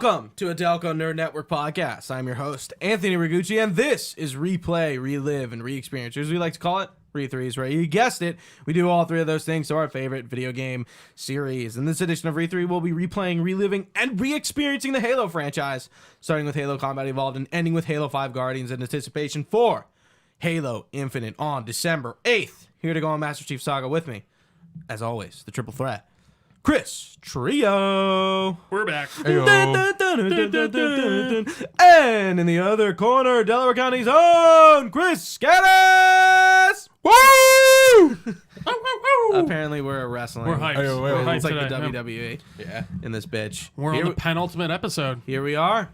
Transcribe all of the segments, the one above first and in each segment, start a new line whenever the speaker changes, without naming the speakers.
Welcome to a Delco Nerd Network podcast. I'm your host, Anthony Ragucci, and this is Replay, Relive, and Re-Experience, or as we like to call it, Re3's, right? You guessed it. We do all three of those things to our favorite video game series. In this edition of Re3, we'll be replaying, reliving, and re-experiencing the Halo franchise, starting with Halo Combat Evolved and ending with Halo 5 Guardians in anticipation for Halo Infinite on December 8th. Here to go on Master Chief Saga with me, as always, the triple threat, Chris Trio.
We're back.
And in the other corner, Delaware County's own Chris Geddes. Woo! Apparently, we're wrestling.
We're hyped.
It's like
today.
the WWE.
Yeah.
In this bitch.
We're on the penultimate episode.
Here we are.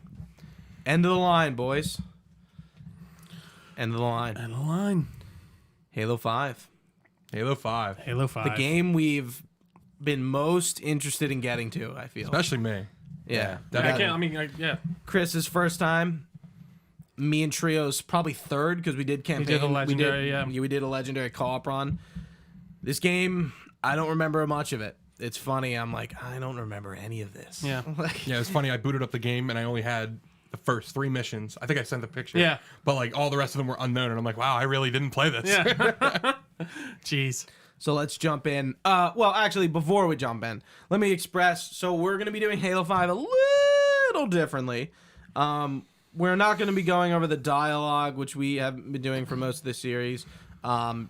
End of the line, boys. End of the line.
End of the line.
Halo 5.
Halo 5.
Halo 5.
The game we've been most interested in getting to, I feel.
Especially me.
Yeah.
Yeah.
Chris's first time. Me and Trio's probably third because we did campaign.
We did a legendary,
we did a legendary co-op run. This game, I don't remember much of it. It's funny. I'm like, I don't remember any of this.
Yeah.
Yeah, it's funny. I booted up the game and I only had the first 3 missions. I think I sent the picture.
Yeah.
But like all the rest of them were unknown, and I'm like, wow, I really didn't play this.
Yeah. Jeez.
So let's jump in. Well, actually, before we jump in, let me express. So we're going to be doing Halo 5 a little differently. We're not going to be going over the dialogue, which we have been doing for most of this series.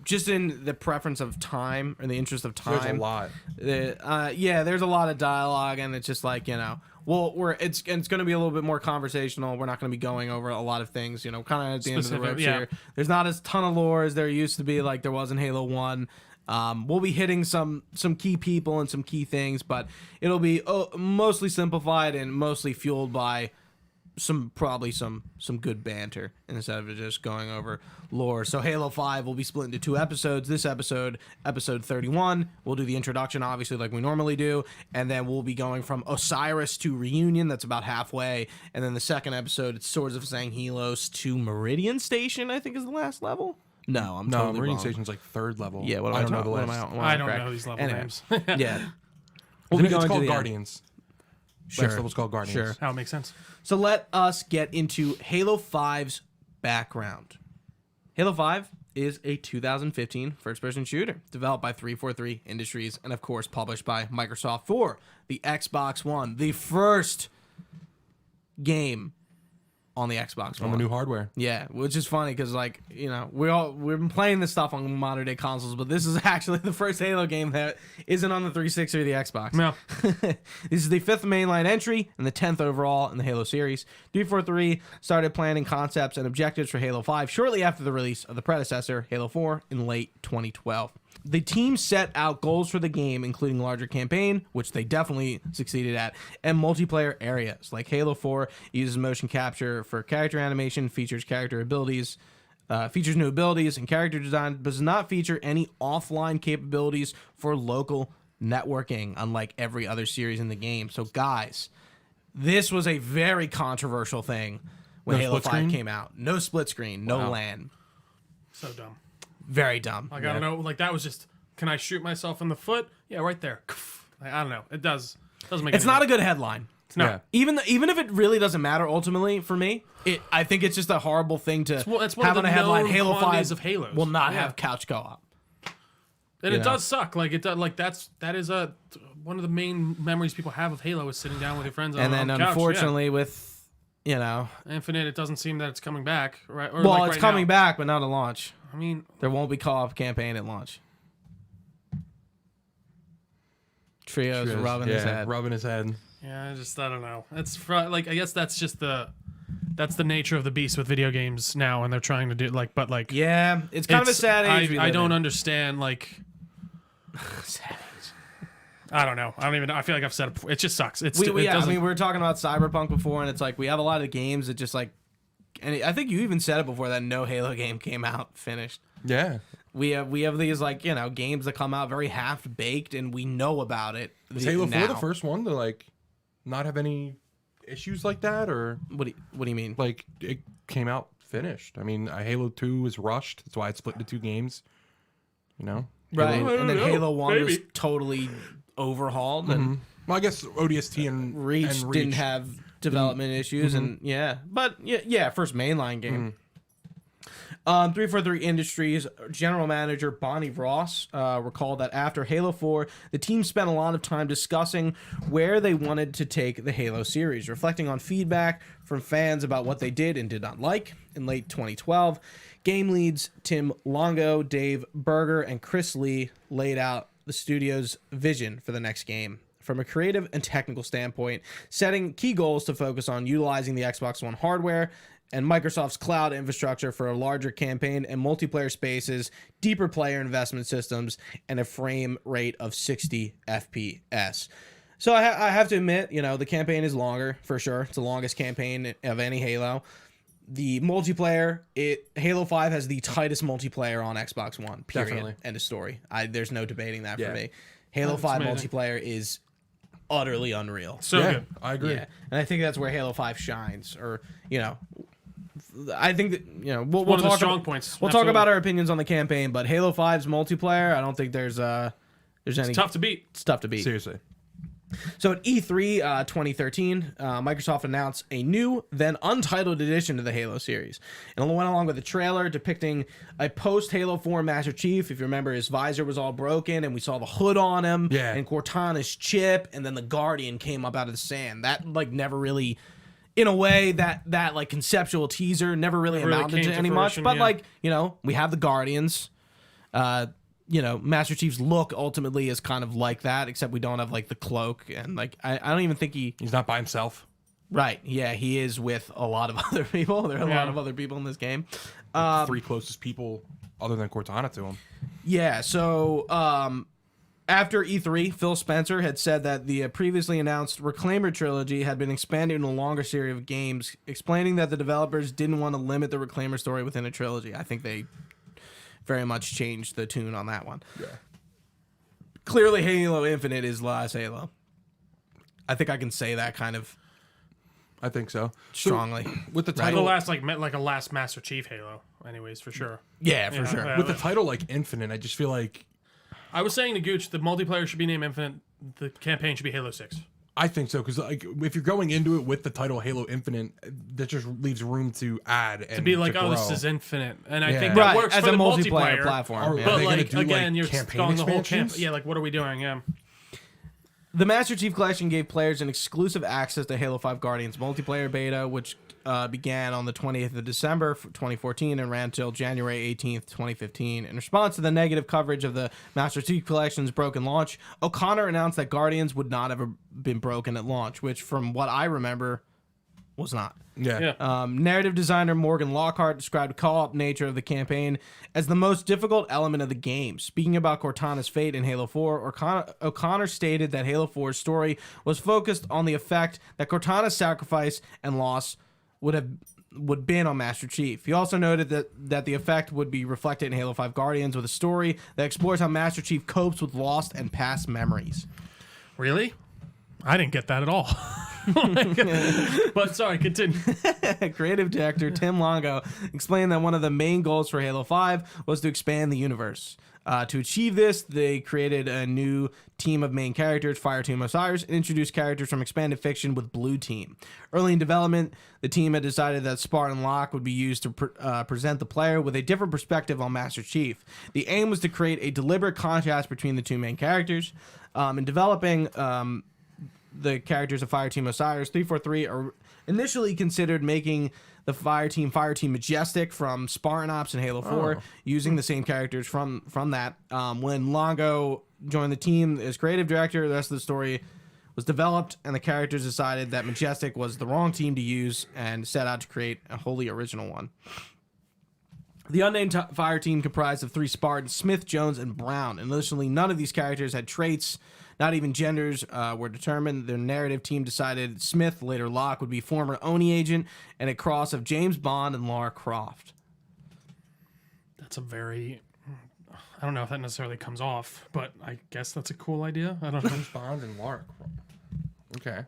Just in the preference of time, or the interest of time.
There's a lot.
Yeah, there's a lot of dialogue, and it's just like, you know, well, it's going to be a little bit more conversational. We're not going to be going over a lot of things, you know, kind of at the end of the ropes here. There's not as ton of lore as there used to be, like there was in Halo 1. We'll be hitting some key people and some key things, but it'll be mostly simplified and mostly fueled by probably some good banter instead of just going over lore. So Halo 5 will be split into 2 episodes. This episode 31, we'll do the introduction, obviously, like we normally do, and then we'll be going from Osiris to Reunion. That's about halfway, and then the second episode, it's Swords of Zanhelos to Meridian Station, I think is the last level. No, I'm totally
Meridian
wrong.
Station's like 3rd level.
Yeah,
I don't know the list.
I don't know these level names.
Yeah.
It's called Guardians.
Sure.
Next level's called Guardians.
Sure.
How it makes sense.
So let us get into Halo 5's background. Halo 5 is a 2015 first-person shooter developed by 343 Industries and, of course, published by Microsoft for the Xbox One. The first game on the Xbox One.
On the new hardware.
Yeah, which is funny because, like, you know, we've been playing this stuff on modern day consoles, but this is actually the first Halo game that isn't on the 360 or the Xbox.
No.
This is the 5th mainline entry and the 10th overall in the Halo series. 343 started planning concepts and objectives for Halo 5 shortly after the release of the predecessor, Halo 4, in late 2012. The team set out goals for the game, including larger campaign, which they definitely succeeded at, and multiplayer areas. Like Halo 4 uses motion capture for character animation, features character abilities, features new abilities and character design, but does not feature any offline capabilities for local networking, unlike every other series in the game. So, guys, this was a very controversial thing when Halo 5 came out. No split screen, no LAN.
So dumb.
Very dumb.
Like, I don't know. Like, that was just, can I shoot myself in the foot? Yeah, right there. Like, I don't know. It doesn't make
It's not a good headline.
No.
Yeah.
Even if it really doesn't matter ultimately for me, I think it's just a horrible thing to
It's one
have
of
on
the
a headline.
known
Halo 5
quantities of Halos.
will not have couch co-op.
And
You
it
know?
does suck. Like, it does. Like, that is one of the main memories people have of Halo is sitting down with your friends
And then
on the couch.
unfortunately with, you know,
Infinite, it doesn't seem that it's coming back, right? Or
well,
like
it's
right
coming
now.
back, but not at launch.
I mean,
There won't be co-op campaign at launch. Trio's rubbing his head.
Rubbing his head.
yeah, I don't know. Like, I guess that's just the nature of the beast with video games now, and they're trying to do like,
Yeah, it's kind of a sad age. we
I
live
don't
in.
understand, like,
Sad age.
I don't know. I don't even know. I feel like I've said it before. It just sucks.
I mean, we were talking about Cyberpunk before, and it's like we have a lot of games that just like, and I think you even said it before that no Halo game came out finished.
Yeah.
We have these, like, you know, games that come out very half baked, and we know about it.
Was Halo 4 the first one to like not have any issues like that, or
What do you mean?
like it came out finished? I mean, Halo 2 was rushed. That's why it's split into 2 games. You know.
Right,
Halo-
and then Halo 1 was
maybe.
totally overhauled, and
Well, I guess ODST and
Reach
and
didn't have development issues, and first mainline game. 343 Industries general manager Bonnie Ross recalled that after Halo 4, the team spent a lot of time discussing where they wanted to take the Halo series, reflecting on feedback from fans about what they did and did not like. In late 2012, game leads Tim Longo, Dave Berger, and Chris Lee laid out the studio's vision for the next game. From a creative and technical standpoint, setting key goals to focus on utilizing the Xbox One hardware and Microsoft's cloud infrastructure for a larger campaign and multiplayer spaces, deeper player investment systems, and a frame rate of 60 FPS. So I have to admit, the campaign is longer, for sure. It's the longest campaign of any Halo. The multiplayer, Halo 5 has the tightest multiplayer on Xbox One, period.
Definitely.
End of story. There's no debating that for me. Halo 5
amazing.
Multiplayer is utterly unreal.
So good.
I agree.
Yeah. And I think that's where Halo 5 shines, or, I think that, we'll
One of the
talk
strong
about,
points.
We'll talk about our opinions on the campaign, but Halo 5's multiplayer, I don't think there's any.
It's tough to beat.
It's tough to beat.
Seriously.
So at E3 2013, Microsoft announced a new, then untitled edition to the Halo series. And it went along with a trailer depicting a post-Halo 4 Master Chief. If you remember, his visor was all broken, and we saw the hood on him, and Cortana's chip, and then the Guardian came up out of the sand. That, never really, in a way, that conceptual teaser never really amounted to any much. But, we have the Guardians. Master Chief's look ultimately is kind of like that, except we don't have the cloak, and I don't even think
he's not by himself.
Right. Yeah, he is with a lot of other people. There are a lot of other people in this game.
Three closest people other than Cortana to him.
Yeah. So after E3, Phil Spencer had said that the previously announced Reclaimer trilogy had been expanded into a longer series of games, explaining that the developers didn't want to limit the Reclaimer story within a trilogy. I think they very much changed the tune on that one.
Yeah.
Clearly, Halo Infinite is last Halo. I think I can say that kind of.
I think so.
Strongly.
So, with the
The
title,
last a last Master Chief Halo, anyways, for sure.
Yeah, for sure.
with the title Infinite, I just feel like
I was saying to Gooch, the multiplayer should be named Infinite. The campaign should be Halo 6.
I think so, because if you're going into it with the title Halo Infinite, that just leaves room to add and
To be like,
grow.
this is Infinite, and I
Yeah.
think that
Right,
works
as
for
a
the
multiplayer
multiplayer
platform.
Are
Yeah.
But
they gonna do,
again, you're
campaign
going the whole camp.
expansions?
Yeah, what are we doing? Yeah.
The Master Chief Collection gave players an exclusive access to Halo 5 Guardians multiplayer beta, which began on the 20th of December 2014 and ran until January 18th, 2015. In response to the negative coverage of the Master Chief Collection's broken launch, O'Connor announced that Guardians would not have been broken at launch, which, from what I remember, was not.
Yeah.
Narrative designer Morgan Lockhart described the co-op nature of the campaign as the most difficult element of the game. Speaking about Cortana's fate in Halo 4, O'Connor stated that Halo 4's story was focused on the effect that Cortana's sacrifice and loss would been on Master Chief. He also noted that the effect would be reflected in Halo 5 Guardians with a story that explores how Master Chief copes with lost and past memories.
Really? I didn't get that at all. But sorry, continue.
Creative director Tim Longo explained that one of the main goals for Halo 5 was to expand the universe. To achieve this, they created a new team of main characters, Fireteam Osiris, and introduced characters from Expanded Fiction with Blue Team. Early in development, the team had decided that Spartan Locke would be used to present the player with a different perspective on Master Chief. The aim was to create a deliberate contrast between the two main characters. In developing the characters of Fireteam Osiris, 343 are initially considered making the Fireteam Majestic from Spartan Ops and Halo 4, using the same characters from that. When Longo joined the team as creative director, the rest of the story was developed, and the characters decided that Majestic was the wrong team to use and set out to create a wholly original one. The unnamed fire team comprised of 3 Spartans, Smith, Jones, and Brown. Initially, none of these characters had traits. Not even genders were determined. Their narrative team decided Smith, later Locke, would be former ONI agent and a cross of James Bond and Lara Croft.
That's a very... I don't know if that necessarily comes off, but I guess that's a cool idea. I don't know.
James Bond and Lara Croft. Okay.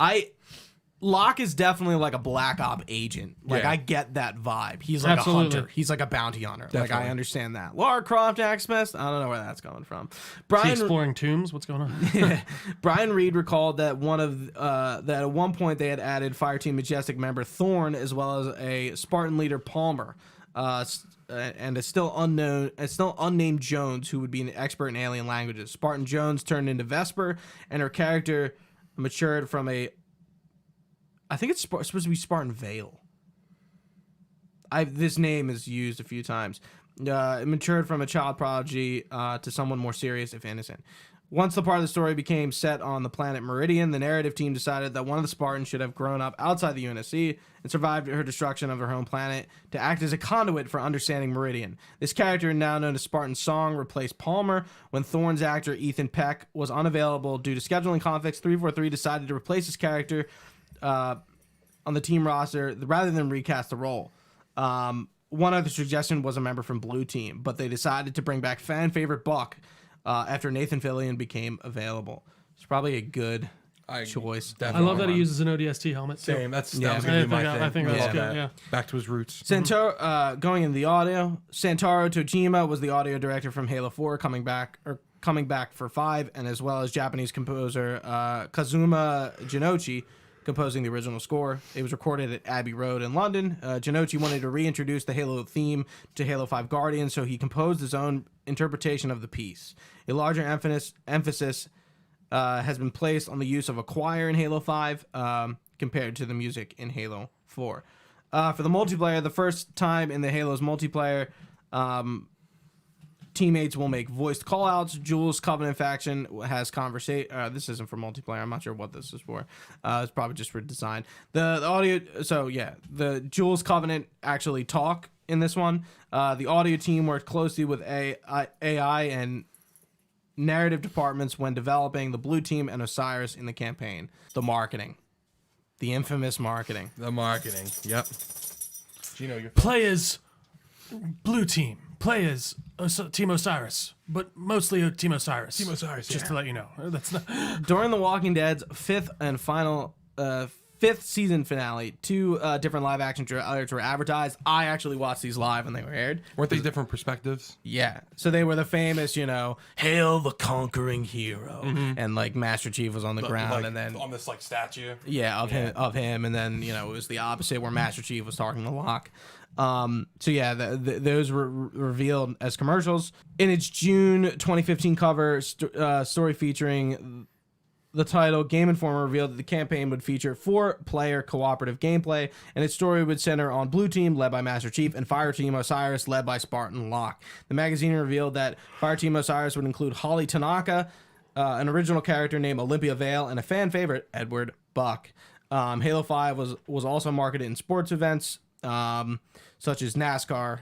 Locke is definitely like a black op agent. Like I get that vibe. He's like a hunter. He's like a bounty hunter. Definitely. Like I understand that. Lara Croft Axmest. I don't know where that's coming from.
Brian exploring tombs. What's going on?
Brian Reed recalled that that at one point they had added Fireteam Majestic member Thorn as well as a Spartan leader Palmer, and a still unnamed Jones who would be an expert in alien languages. Spartan Jones turned into Vesper, and her character matured from I think it's supposed to be Spartan Vale. This name is used a few times. It matured from a child prodigy to someone more serious, if innocent. Once the part of the story became set on the planet Meridian, the narrative team decided that one of the Spartans should have grown up outside the UNSC and survived her destruction of her home planet to act as a conduit for understanding Meridian. This character, now known as Spartan Song, replaced Palmer. When Thorn's actor Ethan Peck was unavailable due to scheduling conflicts, 343 decided to replace his character on the team roster rather than recast the role. One other suggestion was a member from Blue Team, but they decided to bring back fan favorite Buck after Nathan Fillion became available. It's probably a good choice.
I love that he uses an ODST helmet.
Same. That was gonna be my thing.
I think that's good. Yeah.
Back to his roots.
Santoro, going in the audio, Santaro Tojima was the audio director from Halo 4, coming back for 5, and as well as Japanese composer Kazuma Jinochi composing the original score. It was recorded at Abbey Road in London. Jinochi wanted to reintroduce the Halo theme to Halo 5 Guardians, so he composed his own interpretation of the piece. A larger emphasis has been placed on the use of a choir in Halo 5 compared to the music in Halo 4. For the multiplayer, the first time in the Halo's multiplayer, teammates will make voiced callouts. Jules Covenant faction has conversation. This isn't for multiplayer. I'm not sure what this is for. It's probably just for design. The audio. So yeah, the Jules Covenant actually talk in this one. The audio team worked closely with AI and narrative departments when developing the Blue Team and Osiris in the campaign. The marketing, the infamous marketing.
The marketing. Yep. Gino, your
players, Blue Team. Players, Team Osiris, but mostly Team Osiris.
Team Osiris,
just to let you know. That's not.
During The Walking Dead's fifth season finale, 2 different live action trailers were advertised. I actually watched these live when they were aired.
Weren't they different perspectives?
Yeah. So they were the famous, Hail the Conquering Hero, and like Master Chief was on the ground,
like,
and then
on this like statue.
Yeah, of him, and then it was the opposite where Master Chief was talking to Locke. So yeah, those were revealed as commercials. In its June 2015 cover story featuring the title, Game Informer revealed that the campaign would feature 4-player cooperative gameplay, and its story would center on Blue Team, led by Master Chief, and Fireteam Osiris, led by Spartan Locke. The magazine revealed that Fireteam Osiris would include Holly Tanaka, an original character named Olympia Vale, and a fan favorite, Edward Buck. Halo 5 was also marketed in sports events, such as NASCAR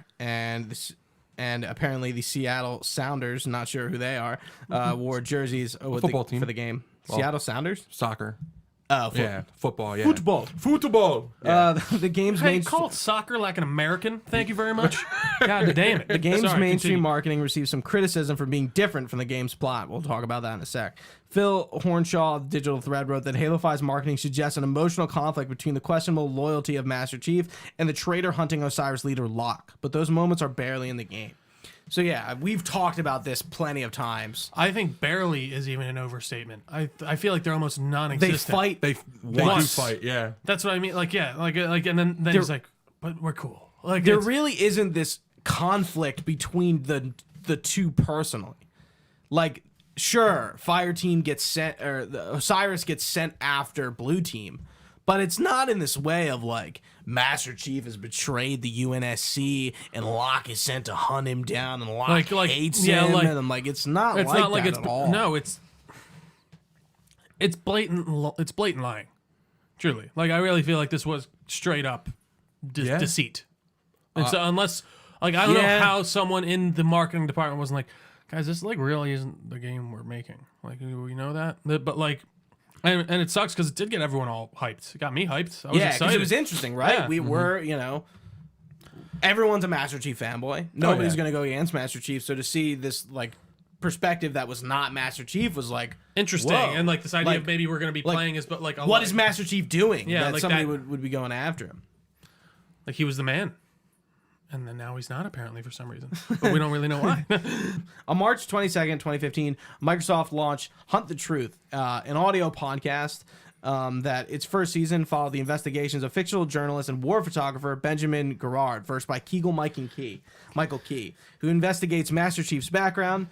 and apparently the Seattle Sounders, not sure who they are, wore jerseys
football team
for the game. Well, Seattle Sounders?
Soccer.
Oh,
yeah, football. Yeah,
football. Yeah. The game's
call it soccer like an American. Thank you very much. God damn it.
The game's mainstream marketing received some criticism for being different from the game's plot. We'll talk about that in a sec. Phil Hornshaw of Digital Thread wrote that Halo 5's marketing suggests an emotional conflict between the questionable loyalty of Master Chief and the traitor hunting Osiris leader Locke, but those moments are barely in the game. So yeah, we've talked about this plenty of times.
I think barely is even an overstatement. I feel like they're almost non-existent.
They do fight. Yeah,
that's what I mean. Like and then he's like, but we're cool. Like
there really isn't this conflict between the two personally. Like sure, Fire Team gets sent, or the Osiris gets sent after Blue Team, but it's not in this way of like Master Chief has betrayed the UNSC and Locke is sent to hunt him down and Locke hates him, and I'm like, it's not like that at all.
No, it's blatant lying. Truly, like I really feel like this was straight up deceit. And so unless I don't know how someone in the marketing department wasn't like, guys, this like really isn't the game we're making. Like we know that, but like. And it sucks because it did get everyone all hyped. It got me hyped. I was excited.
Because it was interesting, right? Yeah. We were, everyone's a Master Chief fanboy. Nobody's going to go against Master Chief. So to see this, like, perspective that was not Master Chief was like
interesting,
whoa.
and like this idea
Like-
of maybe we're gonna be playing as, but like
what is Master Chief doing?
Yeah,
that
like
somebody
that-
would be going after him.
like he was the man, and then now he's not apparently for some reason, but we don't really know why.
On March 22nd, 2015, Microsoft launched Hunt the Truth, an audio podcast that its first season followed the investigations of fictional journalist and war photographer Benjamin Gerard, versed by Michael Key, who investigates Master Chief's background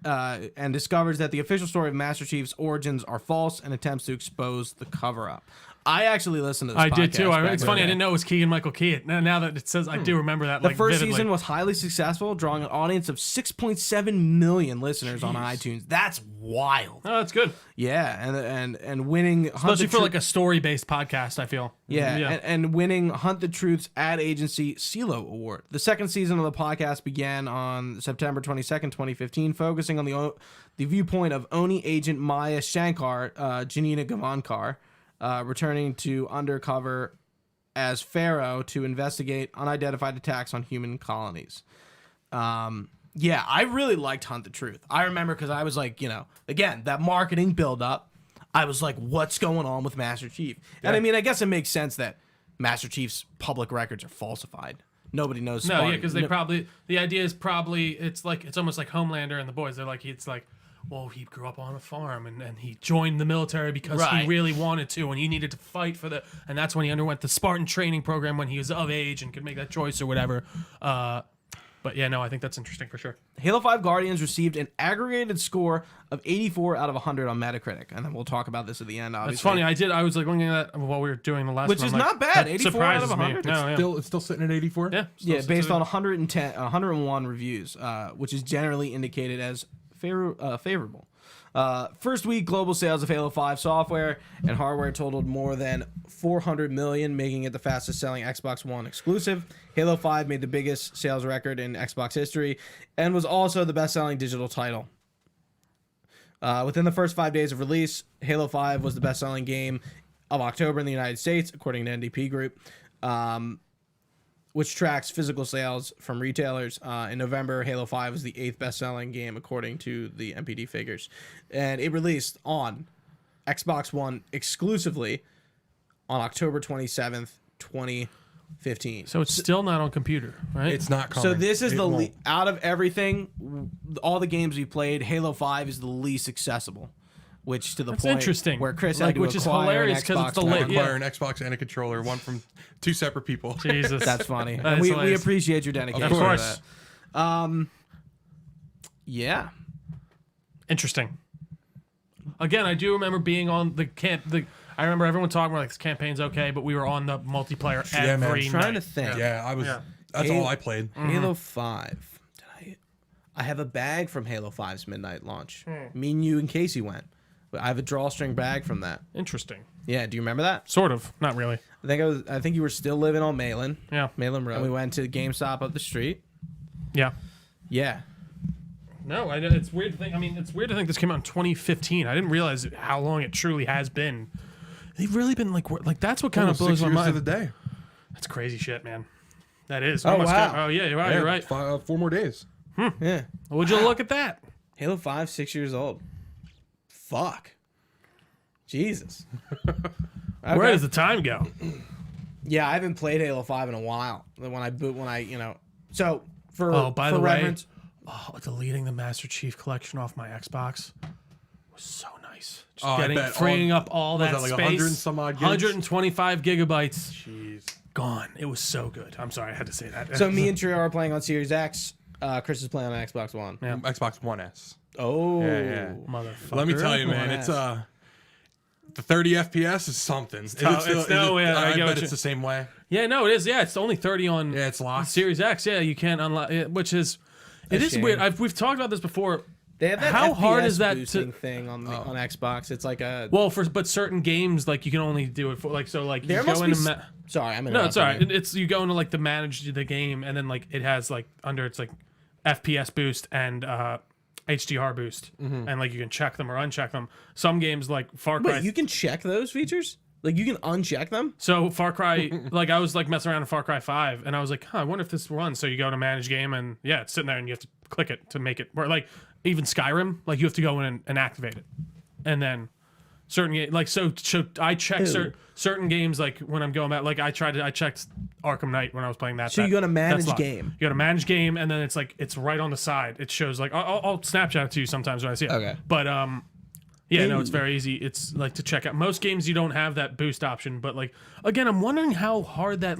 and discovers that the official story of Master Chief's origins are false and attempts to expose the cover-up. I actually listened to this podcast.
I did too.
back
It's
in
funny.
the
I
day.
didn't know it was Keegan Michael Key. Now that it says, I do remember that.
The
Like
first
vividly.
season was highly successful, drawing an audience of 6.7 million listeners on iTunes. That's wild.
Oh, that's good,
Yeah, and winning
especially for like a story-based podcast. I feel.
And winning Hunt the Truth's ad agency CeeLo Award. The second season of the podcast began on September 22nd, 2015, focusing on the viewpoint of Oni agent Maya Shankar, Janina Gavankar, returning to undercover as Pharaoh to investigate unidentified attacks on human colonies. Yeah, I really liked Hunt the Truth. I remember because I was like, again, that marketing buildup. I was like, what's going on with Master Chief? And I mean, I guess it makes sense that Master Chief's public records are falsified. Nobody knows.
No, yeah, because the idea is probably it's almost like Homelander and the boys. They're like, it's like, well, he grew up on a farm and he joined the military because he really wanted to, and he needed to fight and that's when he underwent the Spartan training program when he was of age and could make that choice or whatever. But yeah, no, I think that's interesting for sure.
Halo 5 Guardians received an aggregated score of 84 out of 100 on Metacritic, and then we'll talk about this at the end. Obviously,
It's funny. I was like looking at that while we were doing the last
which
one.
is
like,
not bad.
that
84 out of
surprises me.
100.
No, yeah.
It's still sitting at 84.
Yeah,
Yeah, based on 101 reviews, which is generally indicated as favorable. First week global sales of Halo 5 software and hardware totaled more than 400 million, making it the fastest selling Xbox One exclusive. Halo 5 made the biggest sales record in Xbox history and was also the best selling digital title. Within the first 5 days of release, Halo 5 was the best selling game of October in the United States, according to NDP Group, which tracks physical sales from retailers. In November, Halo 5 was the 8th best-selling game according to the NPD figures. And it released on Xbox One exclusively on October 27th, 2015.
So it's still not on computer, right?
It's not coming.
So this is
It
out of everything, all the games we played, Halo 5 is the least accessible. Which to the
That's
point
interesting.
where Chris
Like,
had to
which is
acquire
hilarious
an
'cause it's
Xbox
the
One.
late- yeah.
require an Xbox and a controller, one from two separate people.
Jesus,
That's funny.
That is
we
hilarious.
appreciate your dedication.
Of course.
To that. Yeah.
Interesting. Again, I do remember being on the camp. I remember everyone talking about like this campaign's okay, but we were on the multiplayer
Yeah, man.
every
Trying to
night.
think.
Yeah, I was.
Yeah.
That's
Halo-
all I played.
Halo 5. I have a bag from Halo 5's midnight launch.
Hmm.
Me and you and Casey went. I have a drawstring bag from that.
Interesting.
Yeah, do you remember that?
Sort of. Not really.
I think you were still living on Malin.
Yeah.
Malin Road. And we went to the GameStop up the street.
Yeah.
Yeah.
No, it's weird to think. I mean, it's weird to think this came out in 2015. I didn't realize how long it truly has been. They've really been like that's what kind of blows
6
my
years
mind.
to the day.
That's crazy shit, man. That is.
Oh,
Almost
wow.
Oh yeah, you're right.
Yeah,
You're right.
4 more days.
Yeah.
Would you look at that?
Halo 5, 6 years old. Fuck. Jesus. Okay.
Where does the time go?
Yeah, I haven't played Halo 5 in a while. So
Oh, by
for
the way,
reference,
deleting the Master Chief collection off my Xbox was so nice. Just
Oh, I bet.
freeing up all
was
that
that like
space.
100 and some odd gigs?
125 gigabytes.
Jeez.
Gone. It was so good. I'm sorry, I had to say that.
so me and Trio are playing on Series X. Chris is playing on Xbox One.
Yeah.
Xbox One S.
Oh,
Yeah.
Motherfucker.
Let me tell you, man.
One
It's
S.
the 30 FPS is something.
tough. It's no way. I
I
get what
bet
you-
it's the same way.
Yeah, no, it is. Yeah, it's only 30 on
Yeah, it's locked.
Series X. Yeah, you can't unlock it, which is it is
shame.
weird. We've talked about this before.
They have that
How
FPS
hard is that
boosting
to-
thing on Xbox? It's like a
Well, but certain games like you can only do it for like so like
there
you
must
go
be.
into
Sorry, I'm
no, it's all right.
interrupting you.
It's you go into like the manage the game and then like it has like under it's like FPS boost and HDR boost and like you can check them or uncheck them. Some games like Far Cry.
Wait, you can check those features? Like you can uncheck them?
So Far Cry, like I was like messing around in Far Cry 5 and I was like, I wonder if this runs. So you go to manage game and yeah, it's sitting there and you have to click it to make it. Or like even Skyrim, like you have to go in and activate it, and then certain like so I check certain games like when I'm going back. Like I checked Arkham Knight when I was playing that.
So you go to manage game.
You go to manage game, and then it's right on the side. It shows like I'll Snapchat it to you sometimes when I see it.
Okay.
But yeah, no, it's very easy. It's like to check out. Most games you don't have that boost option, but like again, I'm wondering how hard that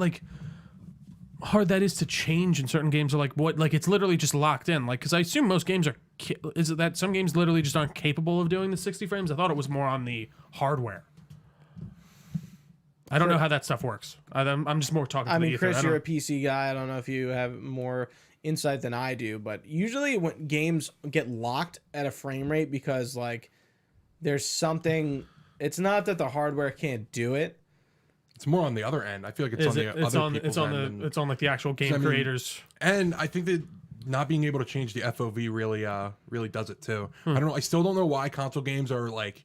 is to change in certain games. Or like what, like it's literally just locked in. Like because I assume most games are. Is it that some games literally just aren't capable of doing the 60 frames? I thought it was more on the hardware. I don't know how that stuff works. I'm just more talking.
I mean, Chris, you're a PC guy. I don't know if you have more insight than I do, but usually when games get locked at a frame rate because like there's something. It's not that the hardware can't do it.
It's more on the other end. I feel like it's
on like the actual game creators.
And I think that not being able to change the FOV really does it too. I don't know. I still don't know why console games are like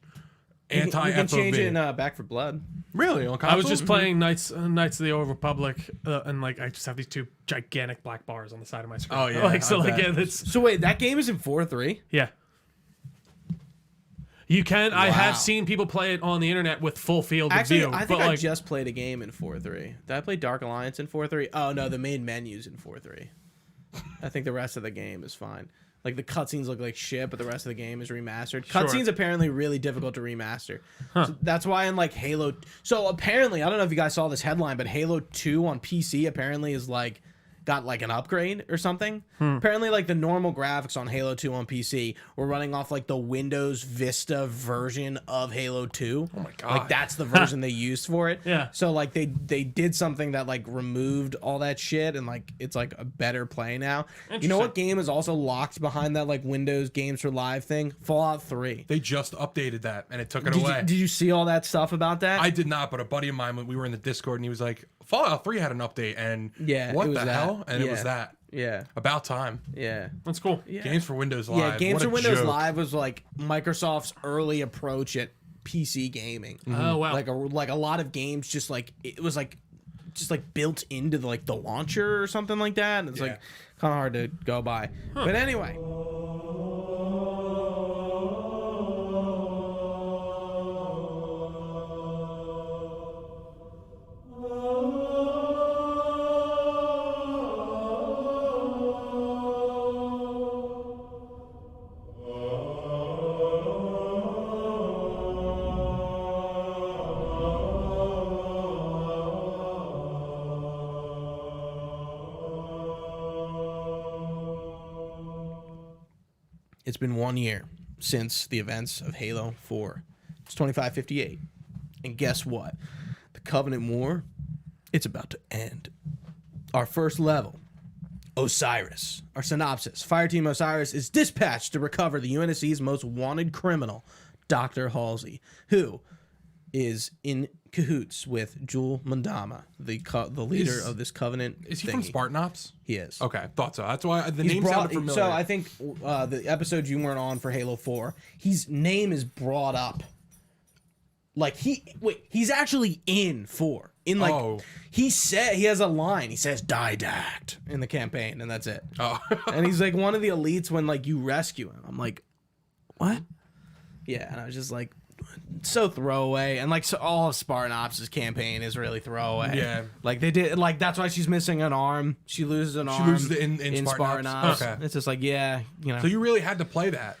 anti-FOV.
You can change it in Back 4 Blood.
Really? On console?
I was just playing Knights of the Old Republic, and like I just have these two gigantic black bars on the side of my screen.
Oh yeah.
So wait, that game is in 4:3?
Yeah. You can. Wow. I have seen people play it on the internet with full field of view.
I think I just played a game in 4:3. Did I play Dark Alliance in 4:3? Oh no, the main menu's in 4:3. I think the rest of the game is fine. Like the cutscenes look like shit, but the rest of the game is remastered. Cutscenes apparently really difficult to remaster. So that's why in like Halo. So apparently, I don't know if you guys saw this headline, but Halo 2 on PC apparently is like got like an upgrade or something. Apparently, like the normal graphics on Halo 2 on PC were running off like the Windows Vista version of Halo 2.
Oh my god!
Like that's the version they used for it.
Yeah.
So like they did something that like removed all that shit and like it's like a better play now. You know what game is also locked behind that like Windows Games for Live thing? Fallout 3.
They just updated that and it took it away.
Did you see all that stuff about that?
I did not, but a buddy of mine when we were in the Discord and he was like, Fallout 3 had an update and what the hell? And it was that.
Yeah.
About time.
Yeah.
That's cool.
Yeah.
Games for Windows Live.
Yeah, Games
for
Windows
joke.
Live was like Microsoft's early approach at PC gaming.
Oh wow.
Like a lot of games just like it was like just like built into the launcher or something like that. And it's like kind of hard to go by. But anyway. It's been 1 year since the events of Halo 4. It's 2558. And guess what? The Covenant War, it's about to end. Our first level, Osiris. Our synopsis. Fireteam Osiris is dispatched to recover the UNSC's most wanted criminal, Dr. Halsey, who is in cahoots with Jul Mandama, the leader of this Covenant.
Is he from Spartan Ops?
He is.
Okay, thought so. That's why the name sounded familiar.
So I think the episode you weren't on for Halo 4, his name is brought up. Like he's actually in 4. In like he said he has a line. He says "didact" in the campaign, and that's it.
Oh,
and he's like one of the elites when like you rescue him. I'm like, what? Yeah, and I was just like, so throwaway, and like so all of Spartan Ops' campaign is really throwaway.
Yeah,
like they did, like that's why she's missing an arm. She loses an arm.
She loses it in Spartan Ops.
Okay, it's just like you know.
So you really had to play that.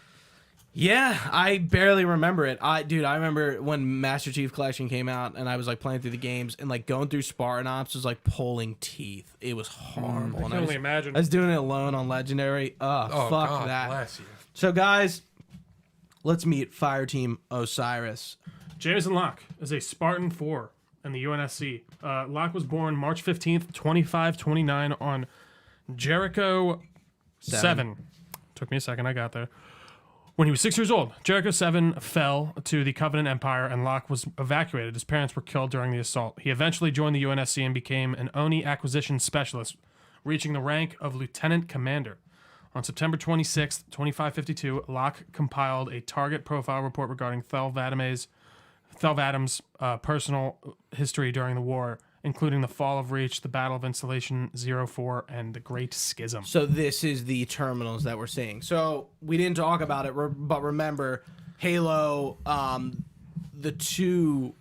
Yeah, I barely remember it. I remember when Master Chief Collection came out, and I was like playing through the games, and like going through Spartan Ops was like pulling teeth. It was horrible.
I can only imagine.
I was doing it alone on Legendary. Fuck
God,
that.
Bless you.
So guys, let's meet Fireteam Osiris.
Jameson Locke is a Spartan 4 in the UNSC. Locke was born March 15th, 2529 on Jericho 7. Took me a second, I got there. When he was 6 years old, Jericho 7 fell to the Covenant Empire and Locke was evacuated. His parents were killed during the assault. He eventually joined the UNSC and became an ONI acquisition specialist, reaching the rank of lieutenant commander. On September 26, 2552, Locke compiled a target profile report regarding Thelv Adams' personal history during the war including the Fall of Reach, the Battle of Installation 04, and the Great Schism.
So this is the terminals that we're seeing. So we didn't talk about it, but remember, Halo, the 2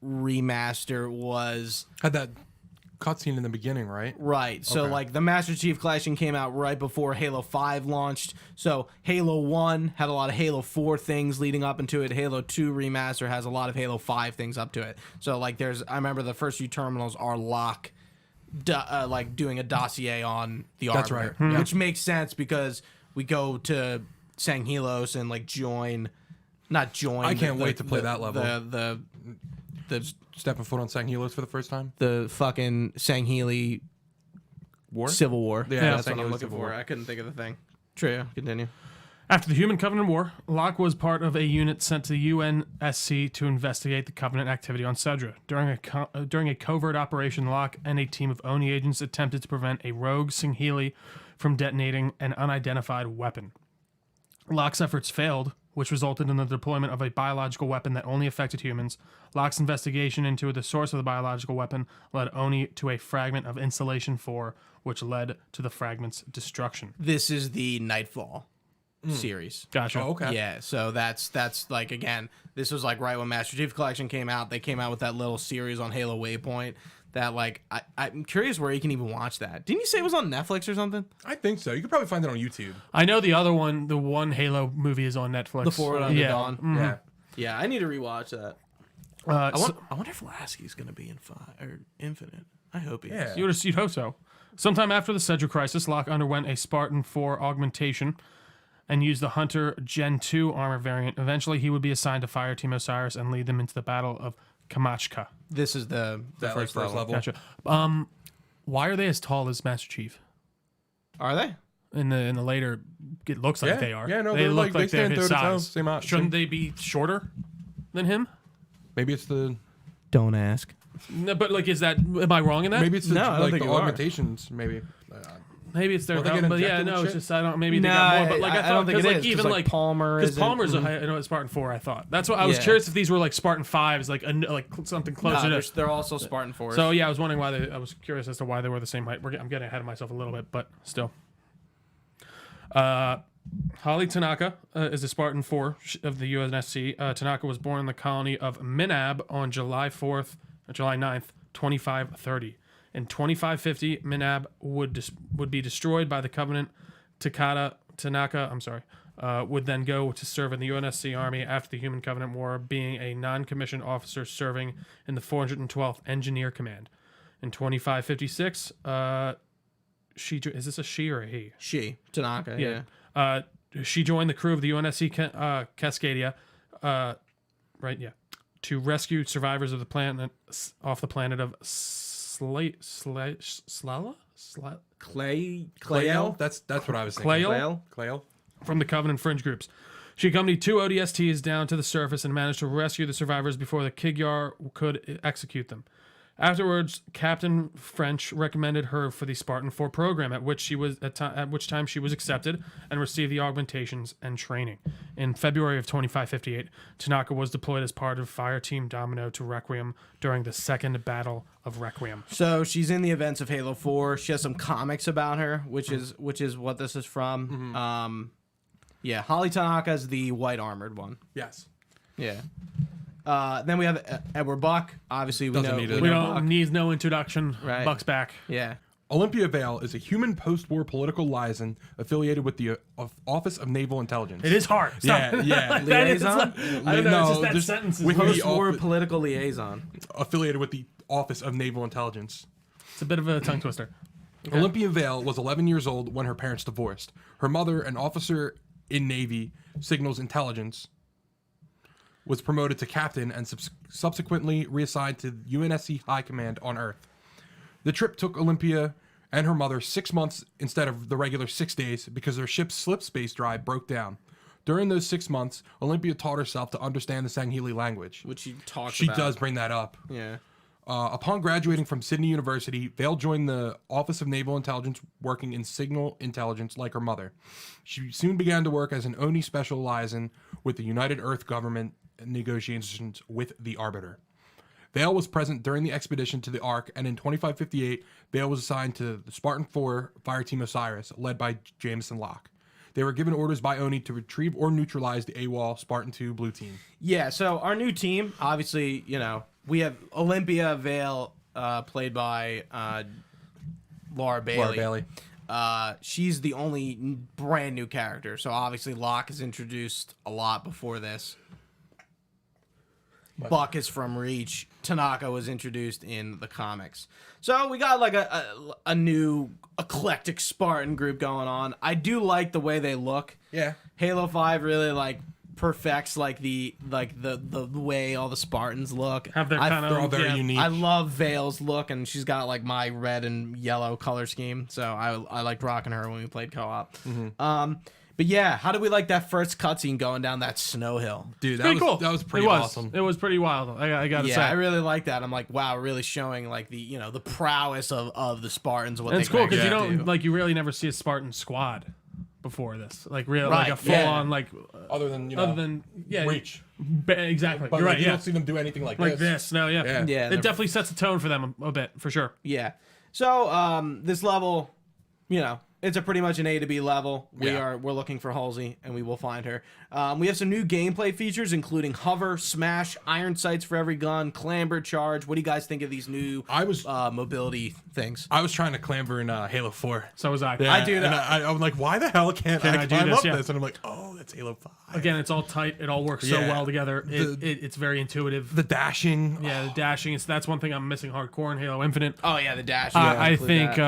remaster
had that cutscene in the beginning, right?
Right. So like the Master Chief Collection came out right before Halo 5 launched. So Halo 1 had a lot of Halo 4 things leading up into it. Halo 2 remaster has a lot of Halo 5 things up to it. So like I remember the first few terminals are Locke like doing a dossier on the Arbiter.
That's right. Hmm.
Which makes sense because we go to Sang Helos and like I
can't wait to play that level.
The
stepping foot on Sang Helos for the first time.
The fucking Sangheili
War?
Civil War.
Yeah,
that's what I'm looking for. I couldn't think of the thing. True. Continue.
After the Human Covenant War, Locke was part of a unit sent to the UNSC to investigate the Covenant activity on Cedra. During a covert operation, Locke and a team of ONI agents attempted to prevent a rogue Sangheili from detonating an unidentified weapon. Locke's efforts failed, which resulted in the deployment of a biological weapon that only affected humans. Locke's investigation into the source of the biological weapon led ONI to a fragment of Installation 4, which led to the fragment's destruction.
This is the Nightfall series.
Gotcha.
Oh, okay.
Yeah, so that's like, again, this was like right when Master Chief Collection came out. They came out with that little series on Halo Waypoint that like I'm curious where you can even watch that. Didn't you say it was on Netflix or something?
I think so. You could probably find it on YouTube.
I know the other one, the one Halo movie is on Netflix.
The Forward Unto Dawn.
Mm-hmm.
Yeah.
Yeah, I need to rewatch that. I wonder if Lasky's gonna be in Infinite. I hope he is.
You'd hope so. Sometime after the Cedra crisis, Locke underwent a Spartan 4 augmentation and used the Hunter Gen 2 armor variant. Eventually, he would be assigned to Fireteam Osiris and lead them into the Battle of Kamachka.
This is the first level.
Gotcha. Why are they as tall as Master Chief?
Are they?
In the later, it looks like they are.
Yeah, no,
they look like they're
stand
his
toe-to-toe,
size. Shouldn't they be shorter than him?
Maybe it's the.
Don't ask.
No, but like, am I wrong in that?
Maybe it's the,
No, I don't
like
think
the
you are.
augmentations. Maybe.
Maybe it's their
Well, they get
help, but yeah,
injected
no,
and
it's
shit?
just I don't. Maybe they got more, but like I
don't think it
like,
is.
even like
Palmer,
because Palmer's a Spartan 4. I thought that's what I was curious if these were like Spartan 5s, like something closer to.
They're also Spartan 4s.
So yeah, I was wondering why I was curious as to why they were the same height. I'm getting ahead of myself a little bit, but still. Holly Tanaka is a Spartan 4 of the UNSC. Tanaka was born in the colony of Minab on July 9th, 2530. In 2550, Minab would be destroyed by the Covenant. Tanaka would then go to serve in the UNSC Army after the Human Covenant War, being a non-commissioned officer serving in the 412th Engineer Command. In 2556, is this a she or a he?
She, Tanaka, yeah.
She joined the crew of the UNSC Cascadia, to rescue survivors of the planet off the planet of Clayel?
That's what I was thinking.
Clayel? From the Covenant fringe groups. She accompanied 2 ODSTs down to the surface and managed to rescue the survivors before the Kigyar could execute them. Afterwards, Captain French recommended her for the Spartan 4 program, at which time she was accepted and received the augmentations and training. In February of 2558, Tanaka was deployed as part of Fireteam Domino to Requiem during the Second Battle of Requiem.
So she's in the events of Halo 4. She has some comics about her, which is what this is from. Mm-hmm. Holly Tanaka is the white armored one.
Yes.
Yeah. Then we have Edward Buck. Obviously, we
don't need no introduction.
Right.
Buck's back.
Yeah.
Olympia Vale is a human post-war political liaison affiliated with the Office of Naval Intelligence.
It is hard. Stop.
Yeah.
Liaison?
I don't know. It's just that sentence.
With
Post-war political liaison.
Affiliated with the Office of Naval Intelligence.
It's a bit of a tongue twister.
Okay. Olympia Vale was 11 years old when her parents divorced. Her mother, an officer in Navy Signals Intelligence, was promoted to captain and subsequently reassigned to UNSC High Command on Earth. The trip took Olympia and her mother 6 months instead of the regular 6 days because their ship's slip space drive broke down. During those 6 months, Olympia taught herself to understand the Sangheili language.
Which she talks
about. She
does
does bring that up.
Yeah.
Upon graduating from Sydney University, Vale joined the Office of Naval Intelligence, working in signal intelligence like her mother. She soon began to work as an ONI special liaison with the United Earth government negotiations with the Arbiter. Vale was present during the expedition to the Ark, and in 2558, Vale was assigned to the Spartan 4 Fire Team Osiris, led by Jameson Locke. They were given orders by Oni to retrieve or neutralize the AWOL Spartan 2 blue team.
Yeah, so our new team, obviously, we have Olympia Vale, played by Laura Bailey. She's the only brand new character, so obviously Locke is introduced a lot before this. Buck is from Reach. Tanaka was introduced in the comics. So we got like a new eclectic Spartan group going on. I do like the way they look.
Yeah.
Halo 5 really like perfects like the way all the Spartans look.
Have their kind of,
they're all very unique.
I love Vale's look, and she's got like my red and yellow color scheme, so I liked rocking her when we played co-op. But yeah, how did we like that first cutscene going down that snow hill?
Dude,
Pretty cool.
That was pretty awesome.
It was pretty wild. I gotta say.
Yeah, I really like that. I'm like, wow, really showing like the the prowess of the Spartans. What
And it's
they
cool
can
because
actually do.
like you really never see a Spartan squad before this. Like real
Right,
like a full on like
Other than Reach.
Exactly.
But
You're
like,
right.
you
Yeah.
don't see them do anything like
This. No. Yeah.
Yeah.
Yeah,
It
they're-
definitely sets a tone for them a bit for sure.
Yeah. So this level, it's a pretty much an A to B level. We're looking for Halsey, and we will find her. We have some new gameplay features, including hover, smash, iron sights for every gun, clamber, charge. What do you guys think of these new mobility things?
I was trying to clamber in Halo 4.
So was I.
Yeah,
I do
and
that.
I'm like, why the hell can't I
do
climb
this?
up
Yeah.
this? And I'm like, oh, that's Halo 5.
Again, it's all tight. It all works so
Yeah.
well together. It's very intuitive.
The dashing.
Yeah, the dashing. That's one thing I'm missing hardcore in Halo Infinite.
Oh yeah, the dash.
I think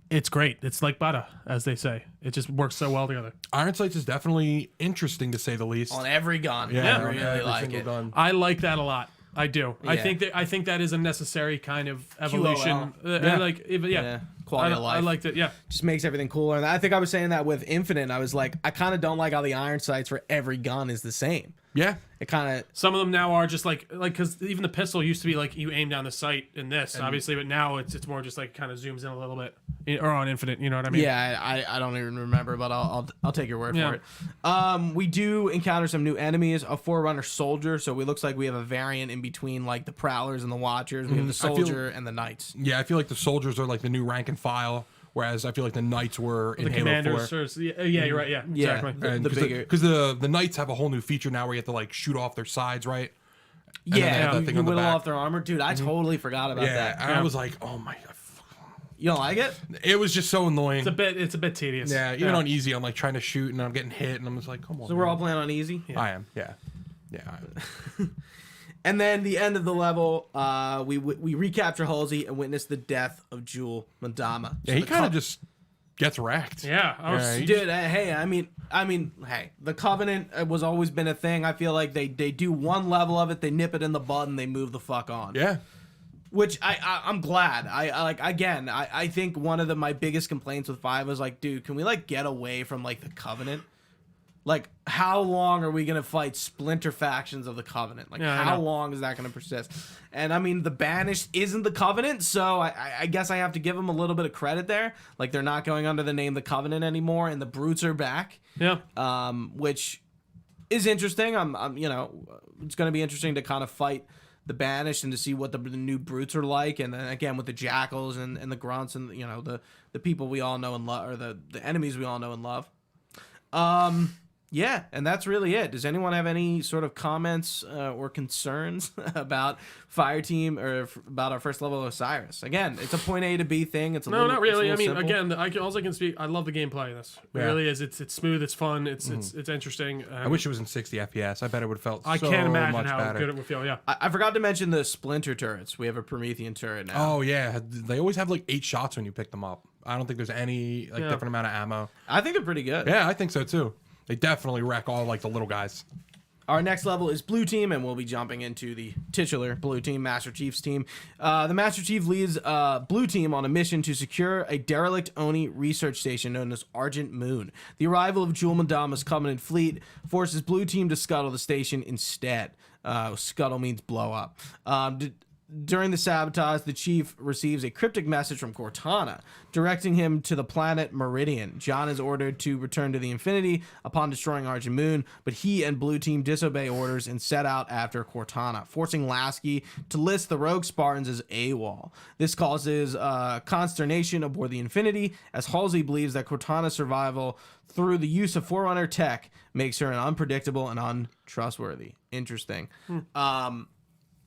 it's great. It's like butter, as they say. It just works so well together.
Iron Sights is definitely interesting, to say the least.
on every gun.
Yeah,
I
on
really
every
like
single
it.
gun.
I like that a lot. I do. I
Yeah.
think that is a necessary kind of evolution.
Yeah. Quality of life.
I liked it. Yeah.
Just makes everything cooler. And I think I was saying that with Infinite. I was like, I kind of don't like how the iron sights for every gun is the same.
Yeah.
It kind of
Some of them now are just like because even the pistol used to be like you aim down the sight in this obviously, but now it's more just like kind of zooms in a little bit or on Infinite. You know what I mean?
Yeah, I don't even remember, but I'll take your word for it. We do encounter some new enemies, a Forerunner soldier, so it looks like we have a variant in between like the Prowlers and the Watchers. We have the soldier and the Knights.
Yeah, I feel like the soldiers are like the new rank and file, whereas I feel like the Knights were in
The
Halo
commanders.
4.
Yeah, you're right. Yeah,
Yeah.
exactly.
The bigger-
Because the Knights have a whole new feature now where you have to like shoot off their sides, right? And then they have that
you
thing
can
on the
whittle
back.
off their armor. Dude, I totally forgot about
Yeah,
that.
and I was like, oh my god.
You don't like it?
It was just so annoying.
It's a bit tedious.
Yeah, even on easy, I'm like trying to shoot and I'm getting hit, and I'm just like, come on.
So we're all playing on easy?
I am. Yeah. Yeah.
And then the end of the level, we recapture Halsey and witness the death of Jewel Madama.
Yeah, he kind of just gets wrecked.
Yeah, I was,
Yeah,
Dude, hey, I mean, hey, the Covenant was always been a thing. I feel like they do one level of it, they nip it in the bud, and they move the fuck on.
Yeah.
Which I'm glad. I like again. I think one of my biggest complaints with 5 was like, dude, can we like get away from like the Covenant? Like, how long are we gonna fight splinter factions of the Covenant? Like,
Yeah, I
how
know.
long is that gonna persist? And I mean, the Banished isn't the Covenant, so I guess I have to give them a little bit of credit there. Like, they're not going under the name the Covenant anymore, and the Brutes are back.
yeah.
Which is interesting. I'm it's gonna be interesting to kind of fight the Banished and to see what the new Brutes are like, and then again with the Jackals and the Grunts and the people we all know and love, or the enemies we all know and love. Yeah, and that's really it. Does anyone have any sort of comments or concerns about Fireteam or about our first level of Osiris? Again, it's a point A to B thing. It's a
No,
little,
not really. I
it's a
mean,
little simple.
again, all I can speak. I love the gameplay in this. It
Yeah.
really is. It's smooth. It's fun. It's interesting.
I wish it was in 60 FPS. I bet it would have felt
I
so
can't imagine
much
how
better.
good it would feel. Yeah.
I forgot to mention the Splinter turrets. We have a Promethean turret now.
Oh, yeah. They always have like 8 shots when you pick them up. I don't think there's any like different amount of ammo.
I think they're pretty good.
Yeah, I think so too. They definitely wreck all like the little guys.
Our next level is Blue Team, and we'll be jumping into the titular Blue Team, Master Chief's team. The Master Chief leads Blue Team on a mission to secure a derelict Oni research station known as Argent Moon. The arrival of Jewel Madama's Covenant fleet forces Blue Team to scuttle the station instead. Scuttle means blow up. During the sabotage, the chief receives a cryptic message from Cortana, directing him to the planet Meridian. John is ordered to return to the Infinity upon destroying Argent Moon, but he and Blue Team disobey orders and set out after Cortana, forcing Lasky to list the rogue Spartans as AWOL. This causes consternation aboard the Infinity, as Halsey believes that Cortana's survival through the use of Forerunner tech makes her an unpredictable and untrustworthy. Interesting.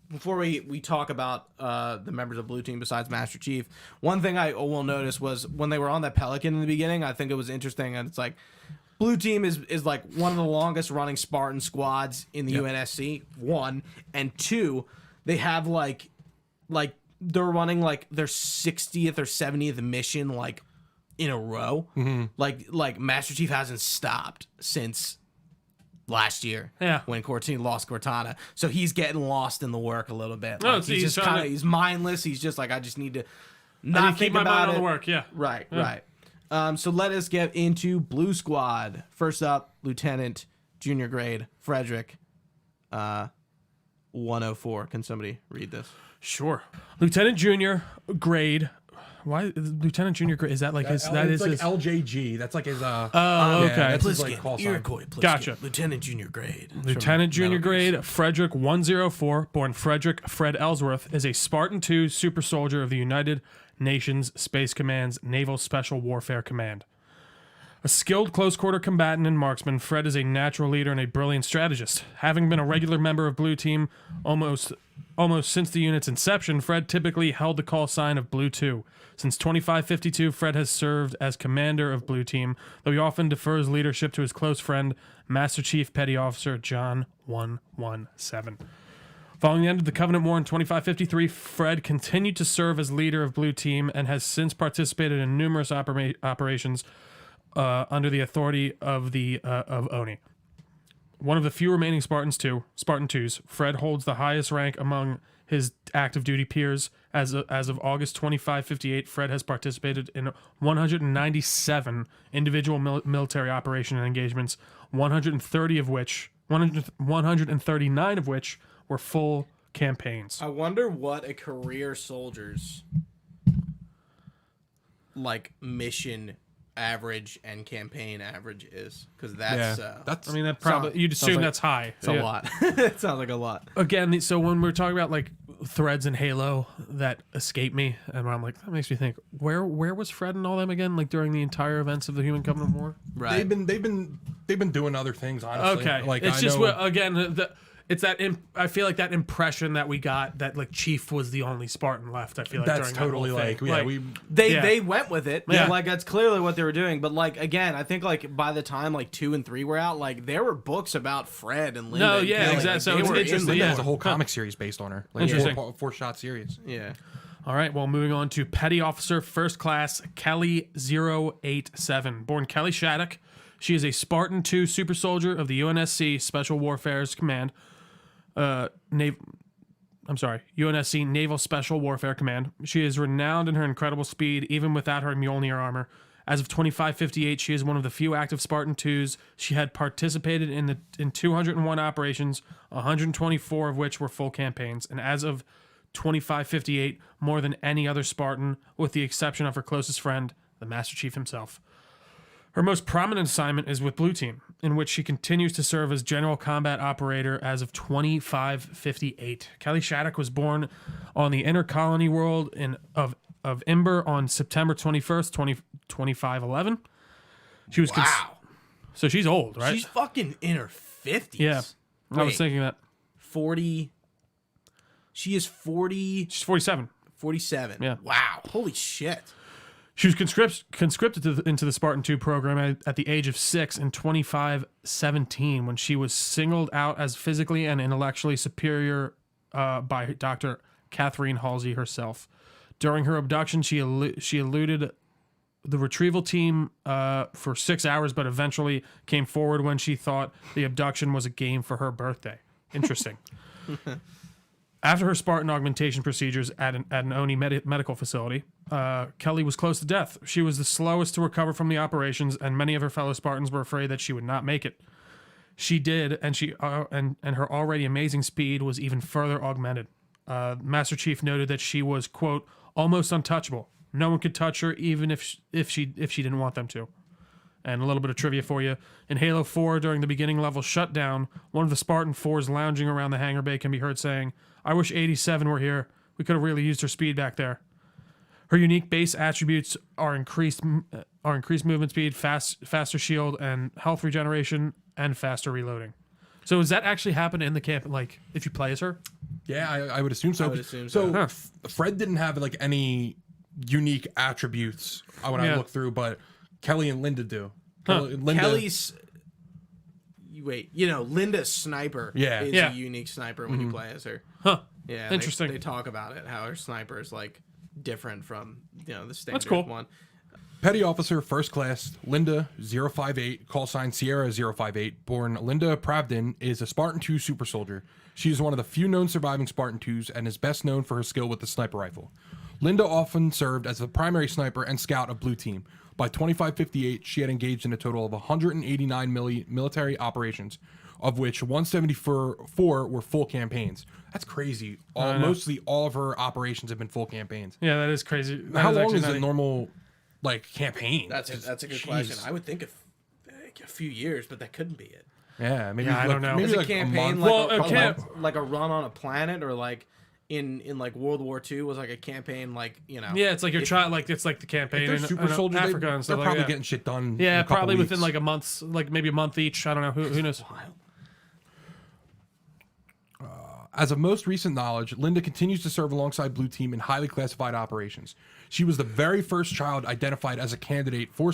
Before we talk about the members of Blue Team besides Master Chief, one thing I will notice was when they were on that Pelican in the beginning, I think it was interesting, and it's like Blue Team is like one of the longest running Spartan squads in the UNSC, 1, and 2, they have like they're running like their 60th or 70th mission like in a row. Like Master Chief hasn't stopped since last year, when Cortana lost Cortana, so he's getting lost in the work a little bit. Like, he's just kind of he's mindless. He's just like, I just need to not think
keep my
about
mind
it.
on the work.
Right. So let us get into Blue Squad. First up, Lieutenant Junior Grade Frederick, 104. Can somebody read this?
Sure. Lieutenant Junior Grade. Why Lieutenant Junior Grade? Is that like his? That is
like
his
LJG. That's like his.
okay.
That's his, like, call sign.
Gotcha.
Lieutenant Junior Grade.
Lieutenant Junior Grade Frederick 104, born Frederick Fred Ellsworth, is a Spartan 2 super soldier of the United Nations Space Command's Naval Special Warfare Command. A skilled close-quarter combatant and marksman, Fred is a natural leader and a brilliant strategist. Having been a regular member of Blue Team almost since the unit's inception, Fred typically held the call sign of Blue 2. Since 2552, Fred has served as commander of Blue Team, though he often defers leadership to his close friend, Master Chief Petty Officer John 117. Following the end of the Covenant War in 2553, Fred continued to serve as leader of Blue Team and has since participated in numerous operations under the authority of Oni. One of the few remaining Spartan 2s, Fred holds the highest rank among his active duty peers. As of August 2558, Fred has participated in 197 individual military operation and engagements, 139 of which were full campaigns.
I wonder what a career soldier's like mission average and campaign average is, because that's
I mean, that probably you'd assume that's high.
It's a lot. It sounds like a lot.
Again, so when we're talking about like threads in Halo that escape me, and I'm like, that makes me think, where was Fred and all them again? Like during the entire events of the Human Covenant War,
right?
They've been doing other things, honestly.
Okay,
like
it's just again it's that I feel like that impression that we got that like Chief was the only Spartan left. I feel like
that's
during
totally
that whole thing.
They went with it.
Yeah.
Like that's clearly what they were doing. But like again, I think like by the time like 2 and 3 were out, like there were books about Fred and Linda.
No, yeah, exactly.
Like,
so it's interesting.
Linda
Yeah,
has a whole comic series based on her. Like
interesting.
Four-shot series.
Yeah.
All right, well, moving on to Petty Officer First Class Kelly 087. Born Kelly Shattuck, she is a Spartan 2 super soldier of the UNSC Special Warfare's Command. UNSC Naval Special Warfare Command. She is renowned in her incredible speed, even without her Mjolnir armor. As of 2558, she is one of the few active Spartan 2s. She had participated in 201 operations, 124 of which were full campaigns. And as of 2558, more than any other Spartan, with the exception of her closest friend, the Master Chief himself. Her most prominent assignment is with Blue Team, in which she continues to serve as General Combat Operator as of 2558. Kelly Shattuck was born on the Inner Colony world of Imber on September 21st, 2511. She was so she's old, right?
She's fucking in her 50s.
Yeah. I was thinking that.
40. She is 40.
She's 47.
47.
Yeah.
Wow. Holy shit.
She was conscripted into the Spartan 2 program at the age of 6 in 2517, when she was singled out as physically and intellectually superior by Dr. Catherine Halsey herself. During her abduction, she eluded the retrieval team for 6 hours, but eventually came forward when she thought the abduction was a game for her birthday. Interesting. After her Spartan augmentation procedures at an Oni medical facility, Kelly was close to death. She was the slowest to recover from the operations, and many of her fellow Spartans were afraid that she would not make it. She did, and her already amazing speed was even further augmented. Master Chief noted that she was, quote, almost untouchable. No one could touch her, even if she didn't want them to. And a little bit of trivia for you. In Halo 4, during the beginning level shutdown, one of the Spartan 4s lounging around the hangar bay can be heard saying, "I wish 87 were here. We could have really used her speed back there." Her unique base attributes are increased movement speed, faster shield and health regeneration, and faster reloading. So does that actually happen in the camp, like, if you play as her?
Yeah, I would assume so.
I would assume so.
Huh.
Fred didn't have like any unique attributes when I looked through, but Kelly and Linda do.
Kelly's... Wait, Linda's sniper is a unique sniper when you play as her.
Huh.
Yeah,
interesting.
They talk about it, how her sniper is, like, different from, the standard
That's cool.
one.
Petty Officer First Class Linda 058, call sign Sierra 058, born Linda Pravdin, is a Spartan 2 super soldier. She is one of the few known surviving Spartan 2s and is best known for her skill with the sniper rifle. Linda often served as the primary sniper and scout of Blue Team. By 2558, she had engaged in a total of 189 military operations, of which 174 were full campaigns. That's crazy. Mostly all of her operations have been full campaigns.
Yeah, that is crazy.
How long is a normal campaign?
That's a good question. I would think a few years, but that couldn't be it.
Yeah, maybe.
I don't know.
Maybe
Is a
like
campaign
a month.
like a run on a planet, or like in like World War II was like a campaign, like
Yeah, it's like you're trying, like it's like the campaign in
super soldiers,
Africa and stuff
they're
like
probably
that.
getting shit done.
Yeah,
in a couple
probably
weeks.
within like a month, like maybe a month each. I don't know. Who knows?
wild.
As of most recent knowledge, Linda continues to serve alongside Blue Team in highly classified operations. She was the very first child identified as a candidate for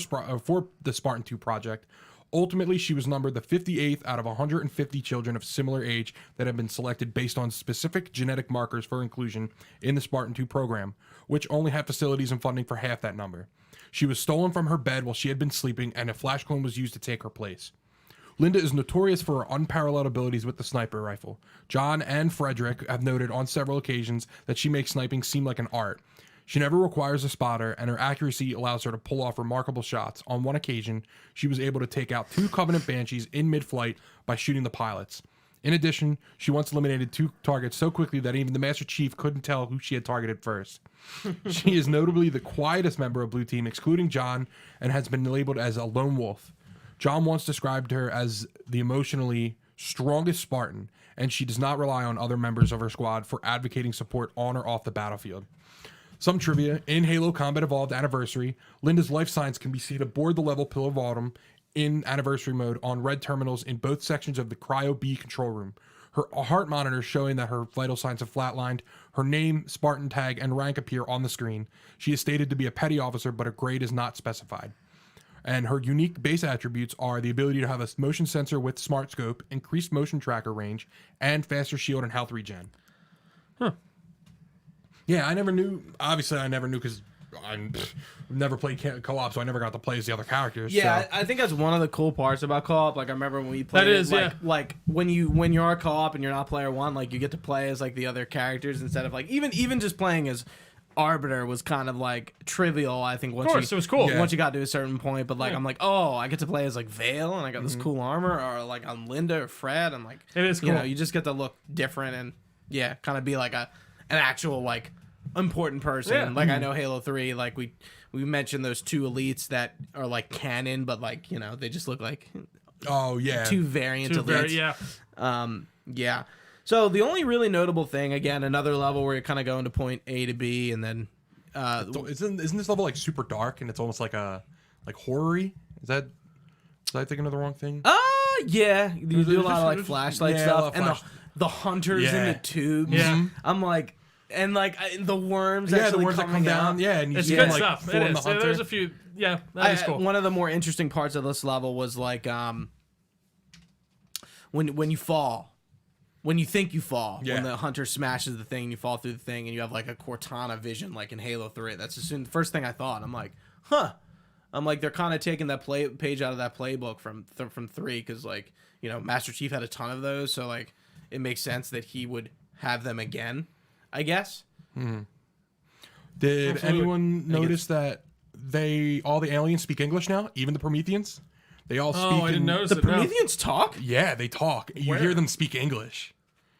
the Spartan 2 project. Ultimately, she was numbered the 58th out of 150 children of similar age that have been selected based on specific genetic markers for inclusion in the Spartan 2 program, which only had facilities and funding for half that number. She was stolen from her bed while she had been sleeping, and a flash clone was used to take her place. Linda is notorious for her unparalleled abilities with the sniper rifle. John and Frederick have noted on several occasions that she makes sniping seem like an art. She never requires a spotter, and her accuracy allows her to pull off remarkable shots. On one occasion, she was able to take out 2 Covenant Banshees in mid-flight by shooting the pilots. In addition, she once eliminated 2 targets so quickly that even the Master Chief couldn't tell who she had targeted first. She is notably the quietest member of Blue Team, excluding John, and has been labeled as a lone wolf. John once described her as the emotionally strongest Spartan, and she does not rely on other members of her squad for advocating support on or off the battlefield. Some trivia: in Halo Combat Evolved Anniversary, Linda's life signs can be seen aboard the level Pillar of Autumn in Anniversary mode on red terminals in both sections of the Cryo B control room. Her heart monitor showing that her vital signs have flatlined. Her name, Spartan tag, and rank appear on the screen. She is stated to be a petty officer, but her grade is not specified. And her unique base attributes are the ability to have a motion sensor with smart scope, increased motion tracker range, and faster shield and health regen.
Huh.
Yeah, I never knew. Obviously, I never knew because I've never played co-op, so I never got to play as the other characters.
Yeah,
so.
I think that's one of the cool parts about co-op. Like I remember when we played.
That is,
like when you are co-op and you're not player one, like you get to play as like the other characters instead of like even just playing as Arbiter was kind of like trivial. I think
it was cool.
Once you got to a certain point, but like I'm like, oh, I get to play as like Vale and I got this cool armor, or like I'm Linda or Fred. I'm like,
it is cool.
You just get to look different and kind of be like an actual like important person.
Yeah.
Like I know Halo 3, like we mentioned those 2 elites that are like canon, but like they just look like 2 variant elites. Yeah. So the only really notable thing, again, another level where you're kind of going to point A to B, and then
isn't this level like super dark and it's almost like horror-y? Was I thinking of the wrong thing?
Yeah, you do a lot of like flashlight stuff, and the hunters in the tubes.
Yeah,
I'm like, and like the worms.
Yeah, the worms that come down.
Out.
Yeah, and you
it's
see
good
them, like,
stuff. It is. There's a few. Yeah, that is cool.
One of the more interesting parts of this level was like when you fall. When you think you fall, when the hunter smashes the thing, you fall through the thing, and you have like a Cortana vision, like in Halo 3. That's the first thing I thought. I'm like, huh. I'm like, they're kind of taking that page out of that playbook from 3, because like Master Chief had a ton of those, so like it makes sense that he would have them again, I guess.
Did anyone notice that all the aliens speak English now, even the Prometheans? They all speak.
I didn't notice
the Prometheans talk.
Yeah, they talk. You hear them speak English.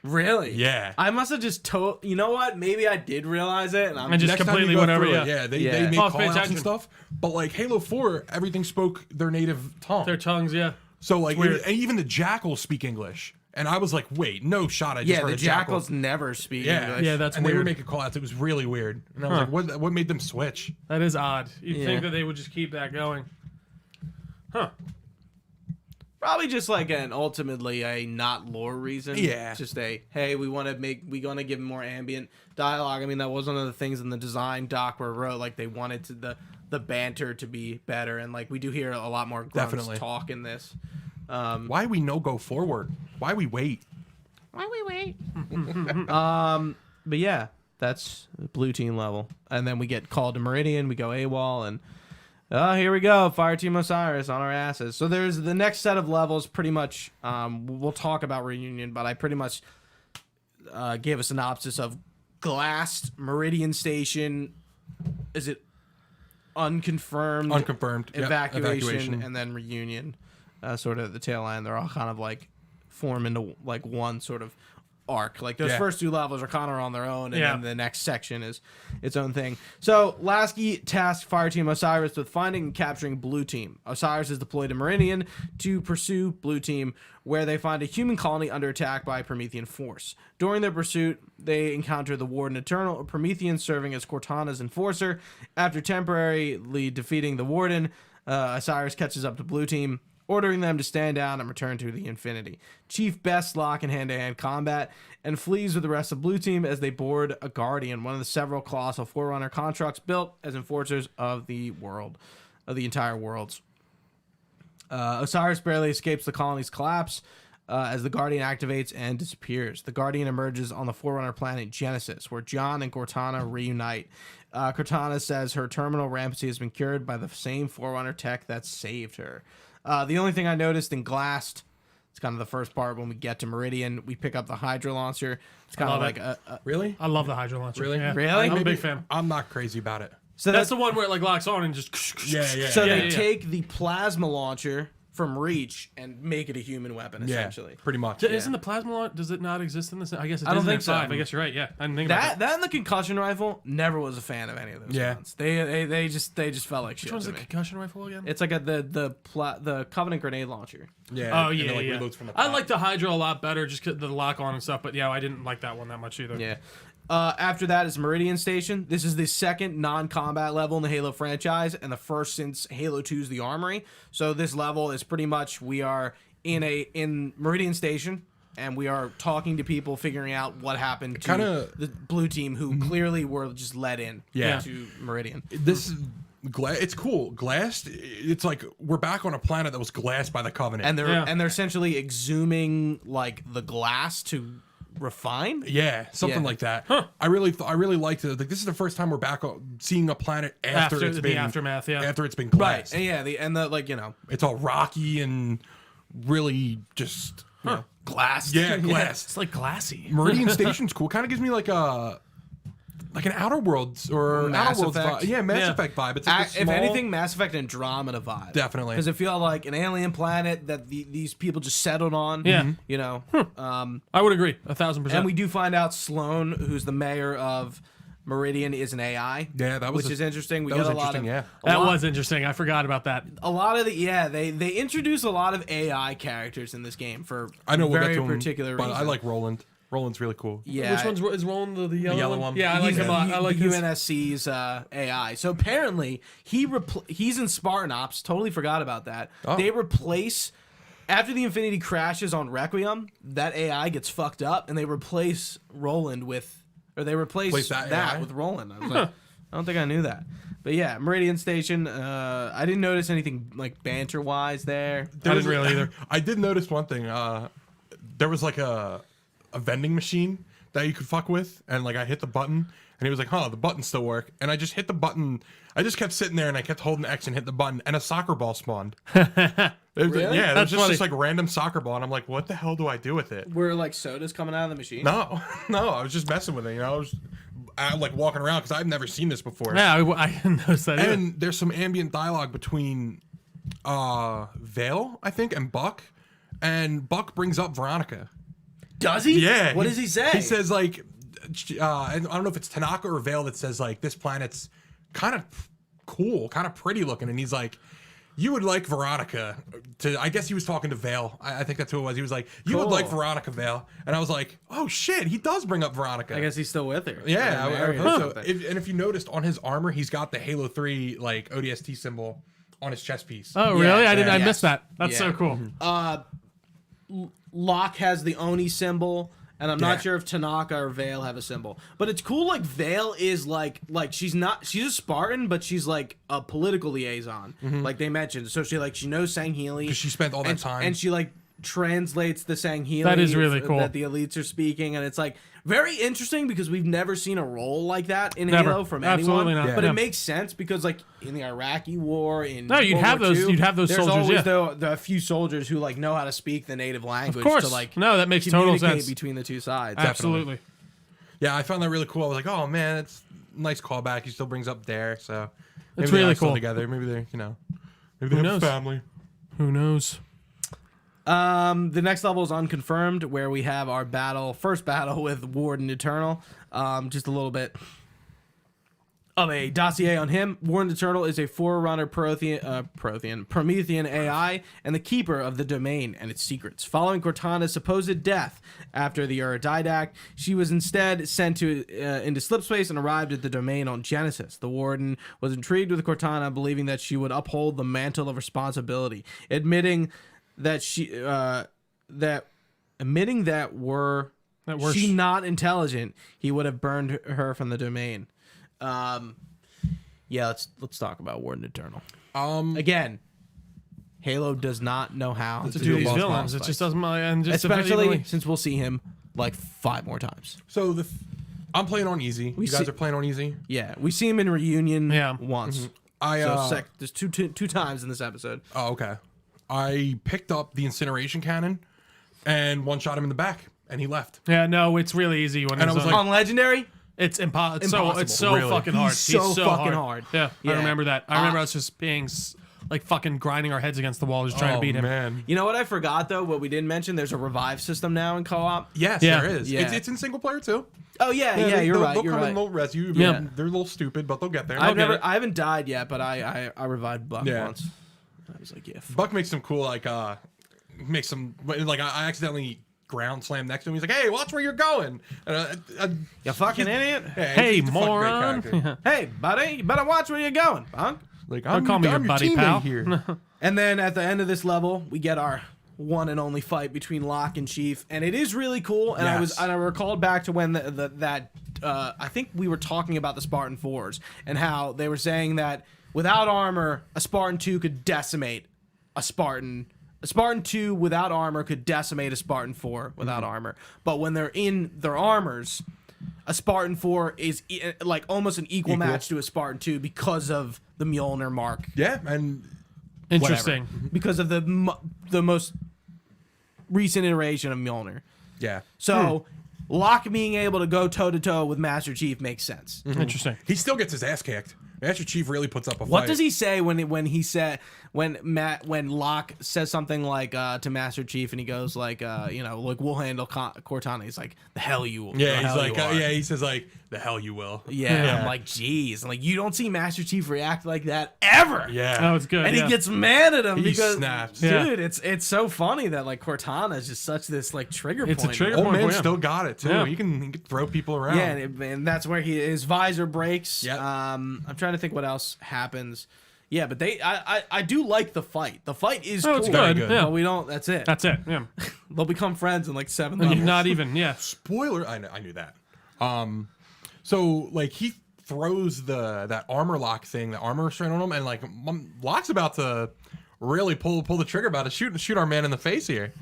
Really?
Yeah.
I must have just told. You know what? Maybe I did realize it, and I'm
And just
Next time
completely
you go
whatever.
through it,
Yeah.
they make
Oh,
call outs
attention.
and stuff. But like Halo 4, everything spoke their native tongue.
Their tongues. Yeah.
So like,
weird.
and even the jackals speak English. And I was like, wait, no shot. I just heard
the
a jackal.
jackals never speak
Yeah,
English.
Yeah, that's
and
weird.
they were making call outs. It was really weird. And I was like, what made them switch?
That is odd. You'd
Yeah.
think that they would just keep that going. Huh.
Probably just like ultimately a not lore reason.
Yeah.
Just hey, we want to give more ambient dialogue. I mean, that was one of the things in the design doc where it wrote like they wanted the banter to be better, and like we do hear a lot more grunts
Definitely.
talk in this.
Why we no go forward? Why we wait?
But yeah, that's blue team level, and then we get called to Meridian. We go AWOL, and here we go, Fire Team Osiris on our asses. So there's the next set of levels. Pretty much, we'll talk about Reunion, but I pretty much gave a synopsis of Glassed, Meridian Station. Is it unconfirmed?
Unconfirmed. Yep,
Evacuation, and then Reunion. Sort of at the tail end. They're all kind of like form into like one sort of arc. Like those first two levels are kind of on their own, and then the next section is its own thing. So Lasky tasked Fire Team Osiris with finding and capturing Blue Team. Osiris is deployed to Meridian to pursue Blue Team, where they find a human colony under attack by a Promethean force. During their pursuit, they encounter the Warden Eternal, a Promethean serving as Cortana's enforcer. After temporarily defeating the Warden, Osiris catches up to Blue Team, ordering them to stand down and return to the Infinity. Chief Best lock in hand-to-hand combat and flees with the rest of Blue Team as they board a Guardian, one of the several colossal Forerunner constructs built as enforcers of the world, of the entire worlds. Osiris barely escapes the colony's collapse as the Guardian activates and disappears. The Guardian emerges on the Forerunner planet Genesis, where John and Cortana reunite. Cortana says her terminal rampancy has been cured by the same Forerunner tech that saved her. The only thing I noticed in Glassed, it's kind of the first part when we get to Meridian, we pick up the Hydra launcher. It's kind of like
Really?
I love the Hydra launcher.
Really?
Yeah.
Really?
I'm a big fan.
I'm not crazy about it.
so
That's the one where it like locks on and just.
So they take the plasma launcher from Reach and make it a human weapon,
Yeah,
essentially.
pretty much.
Isn't the plasma launch? Does it not exist in this? I guess it
I don't
does in
think so.
5. I guess you're right. Yeah, I didn't think about
That and the concussion rifle, never was a fan of any of those
Yeah.
ones. They just felt like shit.
Which one's
to
the
me.
concussion rifle again?
It's like the Covenant grenade launcher.
Yeah.
Oh
and
yeah,
it, like,
yeah.
reloads from the
I
top.
like the Hydra a lot better, just 'cause the lock on and stuff. But yeah, I didn't like that one that much either.
Yeah. After that is Meridian Station. This is the second non-combat level in the Halo franchise, and the first since Halo 2's The Armory. So this level is pretty much we are in Meridian Station, and we are talking to people, figuring out what happened to the Blue Team, who clearly were just let in to Meridian.
This is it's cool. Glassed. It's like we're back on a planet that was glassed by the Covenant.
And they're essentially exhuming like the glass to refine.
Yeah, something like that. Huh. I really liked it. Like this is the first time we're back seeing a planet after it's been
aftermath. Yeah,
after it's been glassed.
Right. And the like
it's all rocky and really just
glass.
Yeah, glass.
it's like glassy.
Meridian Station's cool. Kind of gives me like an Outer Worlds or
Mass
Outer Worlds
Effect.
vibe. Yeah, Mass Effect vibe. It's like
If anything, Mass Effect Andromeda vibe.
Definitely.
Because it feels like an alien planet that these people just settled on.
Yeah.
You know.
I would agree 1,000%.
And we do find out Sloan, who's the mayor of Meridian, is an AI.
Yeah, that was
which is interesting. We
that
get
was
a lot of
interesting,
that was interesting. I forgot about that.
a lot of they introduce a lot of AI characters in this game for
I know we'll
very
get to him,
particular
but
reason.
I like Roland. Roland's really cool.
Yeah.
Which one's is Roland the yellow,
one?
Yeah, I like him a lot. I like
the
his.
UNSC's AI. So apparently he's in Spartan Ops. Totally forgot about that.
Oh.
They replace after the Infinity crashes on Requiem. That AI gets fucked up, and they replace Roland with, or they replace that
AI?
with Roland. I was like, I don't think I knew that. But yeah, Meridian Station. I didn't notice anything like banter wise there.
I didn't really either.
I did notice one thing. There was like a vending machine that you could fuck with, and like I hit the button, and he was like, "Huh, the buttons still work." And I just hit the button. I just kept sitting there, and I kept holding X and hit the button, and a soccer ball spawned.
Really?
Yeah, it
That's
was just
funny.
this like random soccer ball, and I'm like, "What the hell do I do with it?"
Were like sodas coming out of the machine?
No, no, I was just messing with it. You know, I was like walking around because I've never seen this before.
Yeah, I didn't notice that either.
And there's some ambient dialogue between Vale, I think, and Buck. And Buck brings up Veronica.
Does he?
Yeah.
What does he say?
He says like, I don't know if it's Tanaka or Vale that says like this planet's kind of cool, kind of pretty looking, and he's like, you would like Veronica to. I guess he was talking to Vale. I think that's who it was. He was like, you would like Veronica, Vale, and I was like, oh shit, he does bring up Veronica.
I guess he's still with her.
Yeah, I hope so. And if you noticed on his armor, he's got the Halo 3 like ODST symbol on his chest piece.
Oh, really? I missed that. That's so cool.
Locke has the Oni symbol, and I'm not sure if Tanaka or Vale have a symbol. But it's cool. Like Vale is like she's a Spartan, but she's like a political liaison. Like they mentioned, so she knows Sangheili
Because she spent all that time,
and she like translates the Sangheili.
That is really cool
that the elites are speaking, and it's like very interesting because we've never seen a role like that in Halo from
Absolutely
anyone.
not.
But it makes sense because like in the Iraqi War, in
you'd
World
have
War
those.
II,
You'd have those
there's
soldiers.
always a few soldiers who like know how to speak the native language.
Of course.
To, like,
no, that makes total
communicate
sense
between the two sides.
Absolutely.
yeah, I found that really cool. I was like, oh man, it's a nice callback. He still brings up Dare, so maybe
It's
they
really
are still
cool.
together. Maybe they're maybe they have
knows?
a family.
Who knows?
The next level is unconfirmed, where we have our first battle with Warden Eternal. Just a little bit of a dossier on him. Warden Eternal is a forerunner Promethean AI and the keeper of the domain and its secrets. Following Cortana's supposed death after the Didact, she was instead sent into slipspace and arrived at the domain on Genesis. The Warden was intrigued with Cortana, believing that she would uphold the mantle of responsibility, admitting that were she not intelligent, he would have burned her from the domain. Let's talk about Warden Eternal. Again, Halo does not know how
To do these villains, it just doesn't. And just
especially since we'll see him like 5 more times.
So I'm playing on easy. You guys are playing on easy.
Yeah, we see him in Reunion once. There's two times in this episode.
Oh, okay. I picked up the incineration cannon and one shot him in the back, and he left.
Yeah, no, it's really easy when
And I was like,
on Legendary.
it's impossible. It's so
Really.
fucking hard.
He's so fucking hard.
Yeah, I remember that. I remember us just being like fucking grinding our heads against the wall, just trying to beat him.
Man.
You know what I forgot though? What we didn't mention? There's a revive system now in co-op.
Yes,
Yeah.
there is.
Yeah.
It's in single player too.
Oh yeah, you're right.
They'll
You're
come
right.
and they'll res you.
Yeah.
They're a little stupid, but they'll get there.
I haven't died yet, but I revived Buck
Yeah.
once. I was like, yeah.
Buck makes some cool I accidentally ground slam next to him. He's like, "Hey, watch where you're going." And,
You fucking idiot.
Hey,
he's a fucking great
moron.
character.
Hey, buddy, you better watch where you're going, punk.
Like,
Don't call me your buddy,
teammate
pal.
here.
And then at the end of this level, we get our one and only fight between Locke and Chief, and it is really cool. And
Yes.
I recalled back to when I think we were talking about the Spartan 4s and how they were saying that without armor, a Spartan 2 could decimate a Spartan. A Spartan 2 without armor could decimate a Spartan 4 without armor. But when they're in their armors, a Spartan 4 is like almost an equal match to a Spartan 2 because of the Mjolnir mark.
Yeah, and
Interesting.
Because of the most recent iteration of Mjolnir.
yeah,
So Locke being able to go toe-to-toe with Master Chief makes sense.
Interesting.
he still gets his ass kicked. Master Chief really puts up a fight.
What does he say when Locke says something like to Master Chief and he goes like like we'll handle Cortana. He's like the hell you will.
Yeah,
the
he's
hell
like,
you are."
he says like, the hell you will.
Yeah, I'm like, geez. I'm like, you don't see Master Chief react like that ever.
Yeah.
That was good.
And
yeah.
he gets mad at him
He
because
snaps.
dude, it's so funny that like Cortana is just such this like trigger
It's a
point.
trigger
Old
point
man
for him.
still got it too.
Yeah.
He can throw people around.
Yeah, and that's where his visor breaks.
Yep.
I'm trying to think what else happens. Yeah, but I do like the fight. The fight is cool.
It's
Very
good.
good.
Yeah.
But we don't. That's it.
That's it. Yeah.
They'll become friends in like 7
And
levels.
you're not even. Yeah.
Spoiler, I knew that. So like he throws that armor lock thing, the armor restraint on him, and like Locke's about to really pull the trigger, about to shoot our man in the face here.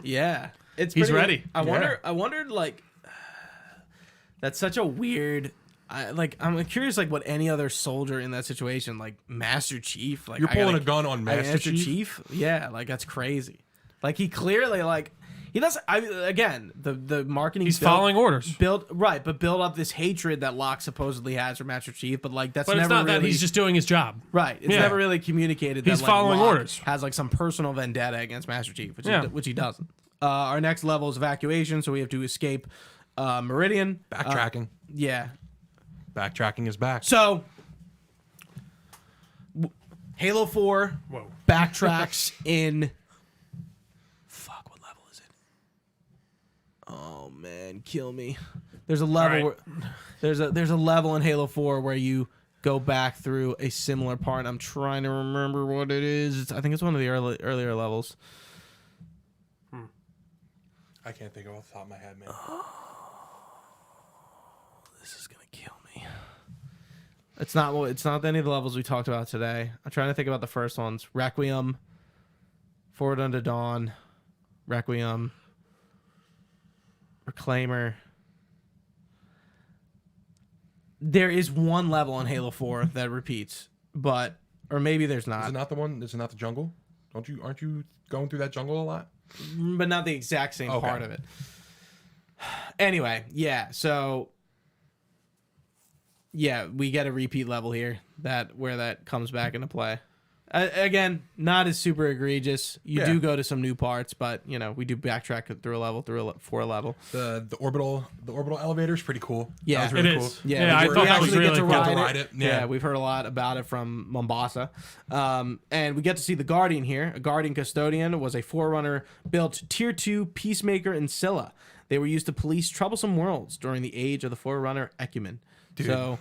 Yeah,
He's
pretty-
ready.
I
Yeah.
wondered like that's such a weird. I'm curious like what any other soldier in that situation, like Master Chief, like
You're
I
pulling
gotta-
a gun on Master
Chief. Yeah, like that's crazy. Like he clearly like he does. The marketing.
He's following orders.
Build up this hatred that Locke supposedly has for Master Chief, but like that's
But
never
it's not
really,
that he's just doing his job.
right. It's
Yeah.
never really communicated.
He's
that,
following
Locke
orders.
Has like some personal vendetta against Master Chief, which
Yeah.
which he doesn't. Our next level is evacuation, so we have to escape Meridian.
Backtracking.
Yeah.
Backtracking is back.
So, Halo 4 backtracks in... Fuck, what level is it? Oh, man, kill me. There's a level there's a level in Halo 4 where you go back through a similar part. I'm trying to remember what it is. I think it's one of the earlier levels.
I can't think of off the top of my head, man.
This is gonna kill me. It's not any of the levels we talked about today. I'm trying to think about the first ones. Requiem, Forward Unto Dawn, Requiem, Reclaimer. There is one level in Halo 4 that repeats, or maybe there's not.
Is it not the one? Is it not the jungle? Aren't you going through that jungle a lot?
But not the exact same part of it. Anyway, yeah. So, yeah, we get a repeat level here where that comes back into play. Again, not as super egregious. You do go to some new parts, but we do backtrack through a level for a level.
The orbital elevator is pretty cool.
Yeah,
that was really
it
cool.
is.
Yeah,
I thought that was really cool.
Ride it.
Yeah, we've heard a lot about it from Mombasa. And we get to see the Guardian here. A Guardian Custodian was a Forerunner built Tier 2 Peacemaker in Scylla. They were used to police troublesome worlds during the age of the Forerunner Ecumen.
Dude,
so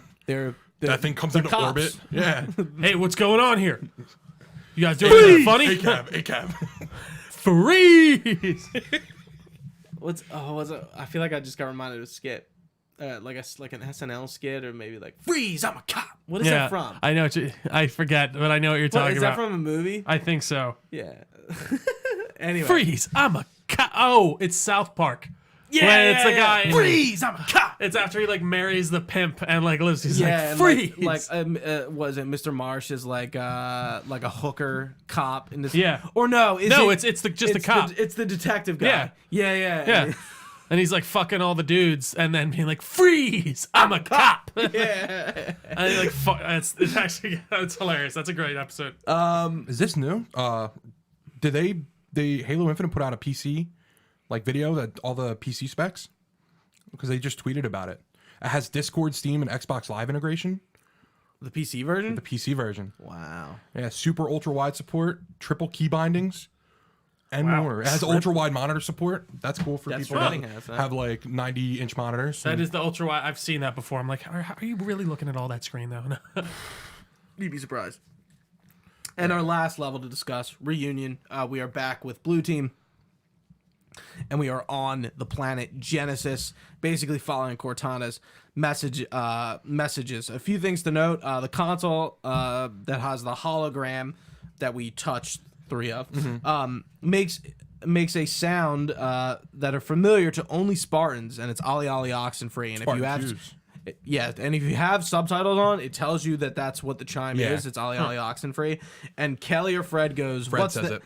that thing comes into
cops.
orbit. Yeah.
Hey, what's going on here? You guys doing anything funny?
A-cab.
Freeze!
What's it? I feel like I just got reminded of a skit. Like an SNL skit, or maybe like "Freeze! I'm a cop." What is that from?
I know. I forget, but I know what you're talking about.
Is that from a movie?
I think so.
Yeah. Anyway.
Freeze! I'm a cop. Oh, it's South Park.
Yeah,
when it's the guy.
Freeze! I'm a cop.
It's after he marries the pimp and lives. He's
and
freeze.
was it Mr. Marsh is like a hooker cop in this?
Yeah.
Or no?
It's just the cop.
It's the detective guy.
Yeah. And he's like fucking all the dudes, and then being like, "Freeze! I'm a cop."
Yeah.
And he's like, "Fuck!" It's hilarious. That's a great episode.
Is this new? Did they Halo Infinite put out a PC video that all the PC specs? Because they just tweeted about it. It has Discord, Steam, and Xbox Live integration.
The PC version.
The PC version.
Wow.
Yeah, super ultra wide support, triple key bindings, and more. It has ultra wide monitor support. That's cool for people that have 90-inch monitors.
That is the ultra wide. I've seen that before. I'm like, are you really looking at all that screen though?
You'd be surprised. And our last level to discuss, Reunion. We are back with Blue Team. And we are on the planet Genesis, basically following Cortana's messages. A few things to note. The console that has the hologram that we touched 3 of makes a sound that are familiar to only Spartans, and it's Ali Ali Oxenfree. And if you have subtitles on, it tells you that that's what the chime is. It's Ali Ali Oxenfree. And Kelly or Fred goes,
Fred says it.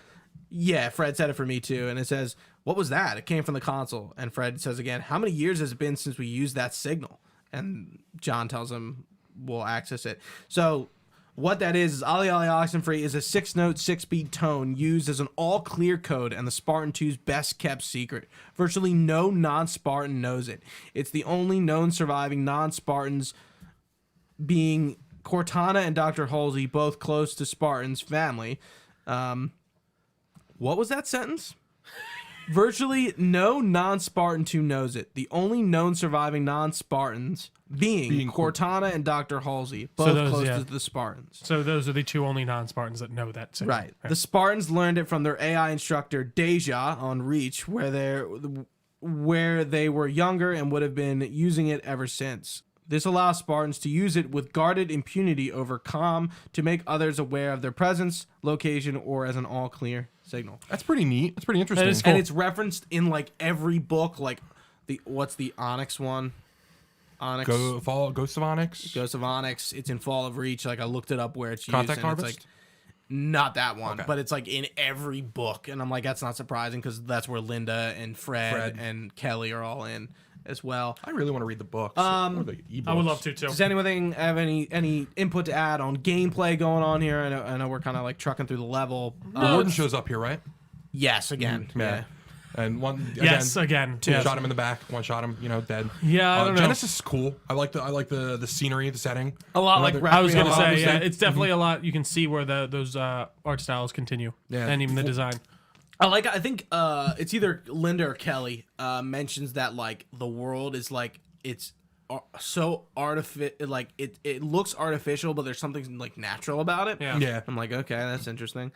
Yeah, Fred said it for me too. And it says, "What was that?" It came from the console. And Fred says again, "How many years has it been since we used that signal?" And John tells him, "We'll access it." So what that is Ali Ali Oxenfree is a 6-note, 6-beat tone used as an all-clear code and the Spartan 2's best-kept secret. Virtually no non-Spartan knows it. It's the only known surviving non-Spartans, being Cortana and Dr. Halsey, both close to Spartan's family. What was that sentence? Virtually no non-Spartan 2 knows it. The only known surviving non-Spartans being Cortana and Dr. Halsey, both close to the Spartans.
So those are the 2 only non-Spartans that know that signal.
Right. The Spartans learned it from their AI instructor Deja on Reach, where they were younger and would have been using it ever since. This allows Spartans to use it with guarded impunity over comm to make others aware of their presence, location, or as an all-clear signal.
That's pretty neat. That's pretty interesting.
Cool. And it's referenced in every book. What's the Onyx one? Onyx.
Ghost of Onyx.
Ghost of Onyx. It's in Fall of Reach. I looked it up where it's used.
Contact
and
Harvest?
It's not that one, but it's in every book. And I'm like, that's not surprising because that's where Linda and Fred and Kelly are all in as well.
I really want to read the books. Or the ebooks.
I would love to too.
Does anyone have any input to add on gameplay going on here? I know we're kind of trucking through the level.
The Warden shows up here, right?
Yes, again.
Yeah. And one
again.
Shot him in the back. One shot him, dead.
Yeah, I don't know.
Genesis is cool. I like the scenery, the setting.
A lot like
I was gonna say, it's definitely a lot. You can see where those art styles continue, and even the design.
I think it's either Linda or Kelly mentions that like the world is like it's so artificial, like it looks artificial, but there's something like natural about it.
Yeah.
I'm like, okay, that's interesting.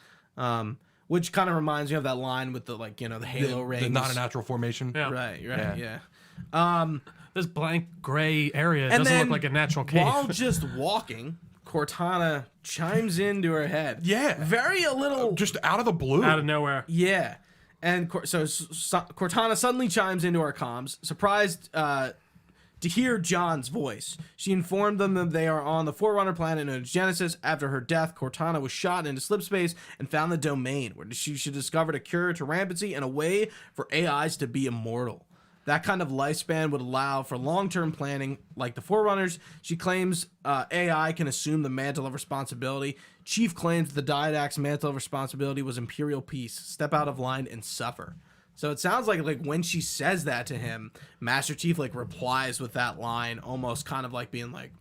Which kind of reminds me of that line with the like the Halo rings.
The not a natural formation.
Yeah. Right. Yeah.
This blank gray area doesn't look like a natural cave.
While just walking, Cortana chimes into her head.
Yeah.
Very a little
just out of the blue.
Out of nowhere.
Yeah. And so Cortana suddenly chimes into our comms, surprised to hear John's voice. She informed them that they are on the Forerunner planet known as Genesis. After her death, Cortana was shot into slipspace and found the domain, where she discovered a cure to rampancy and a way for AIs to be immortal. That kind of lifespan would allow for long-term planning like the Forerunners. She claims AI can assume the mantle of responsibility. Chief claims the Diadac's mantle of responsibility was Imperial peace. Step out of line and suffer. So it sounds like when she says that to him, Master Chief like replies with that line, almost kind of like being like,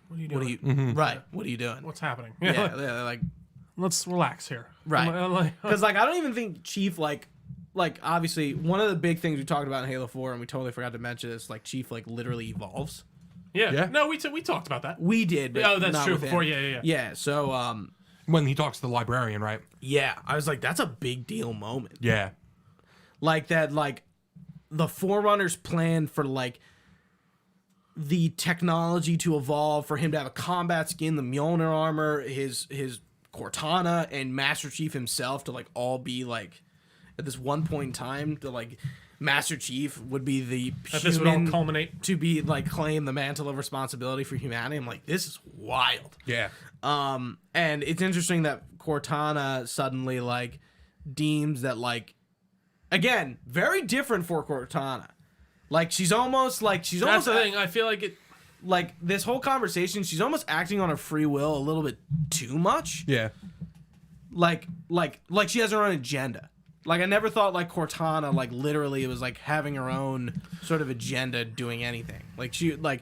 "What are you doing?
Right? What are you doing?
What's happening?
Yeah, like
let's relax here,
right? Because like I don't even think Chief like obviously one of the big things we talked about in Halo 4, and we totally forgot to mention this, like Chief like literally evolves.
Yeah. No, we talked about that.
We did.
Oh, that's true. Before, yeah.
Yeah. So
when he talks to the librarian, right?
Yeah, I was like, that's a big deal moment.
Yeah.
Like that, like the Forerunners plan for like the technology to evolve, for him to have a combat skin, the Mjolnir armor, his Cortana, and Master Chief himself to like all be like at this one point in time to like Master Chief would be the
this would all culminate
to be like claim the mantle of responsibility for humanity. I'm like, this is wild.
Yeah.
And it's interesting that Cortana suddenly like deems that like. Again, very different for Cortana. Like she's almost
That's the thing. I feel like it.
Like this whole conversation, she's almost acting on her free will a little bit too much.
Yeah.
Like she has her own agenda. Like I never thought like Cortana like literally it was like having her own sort of agenda doing anything. Like she like,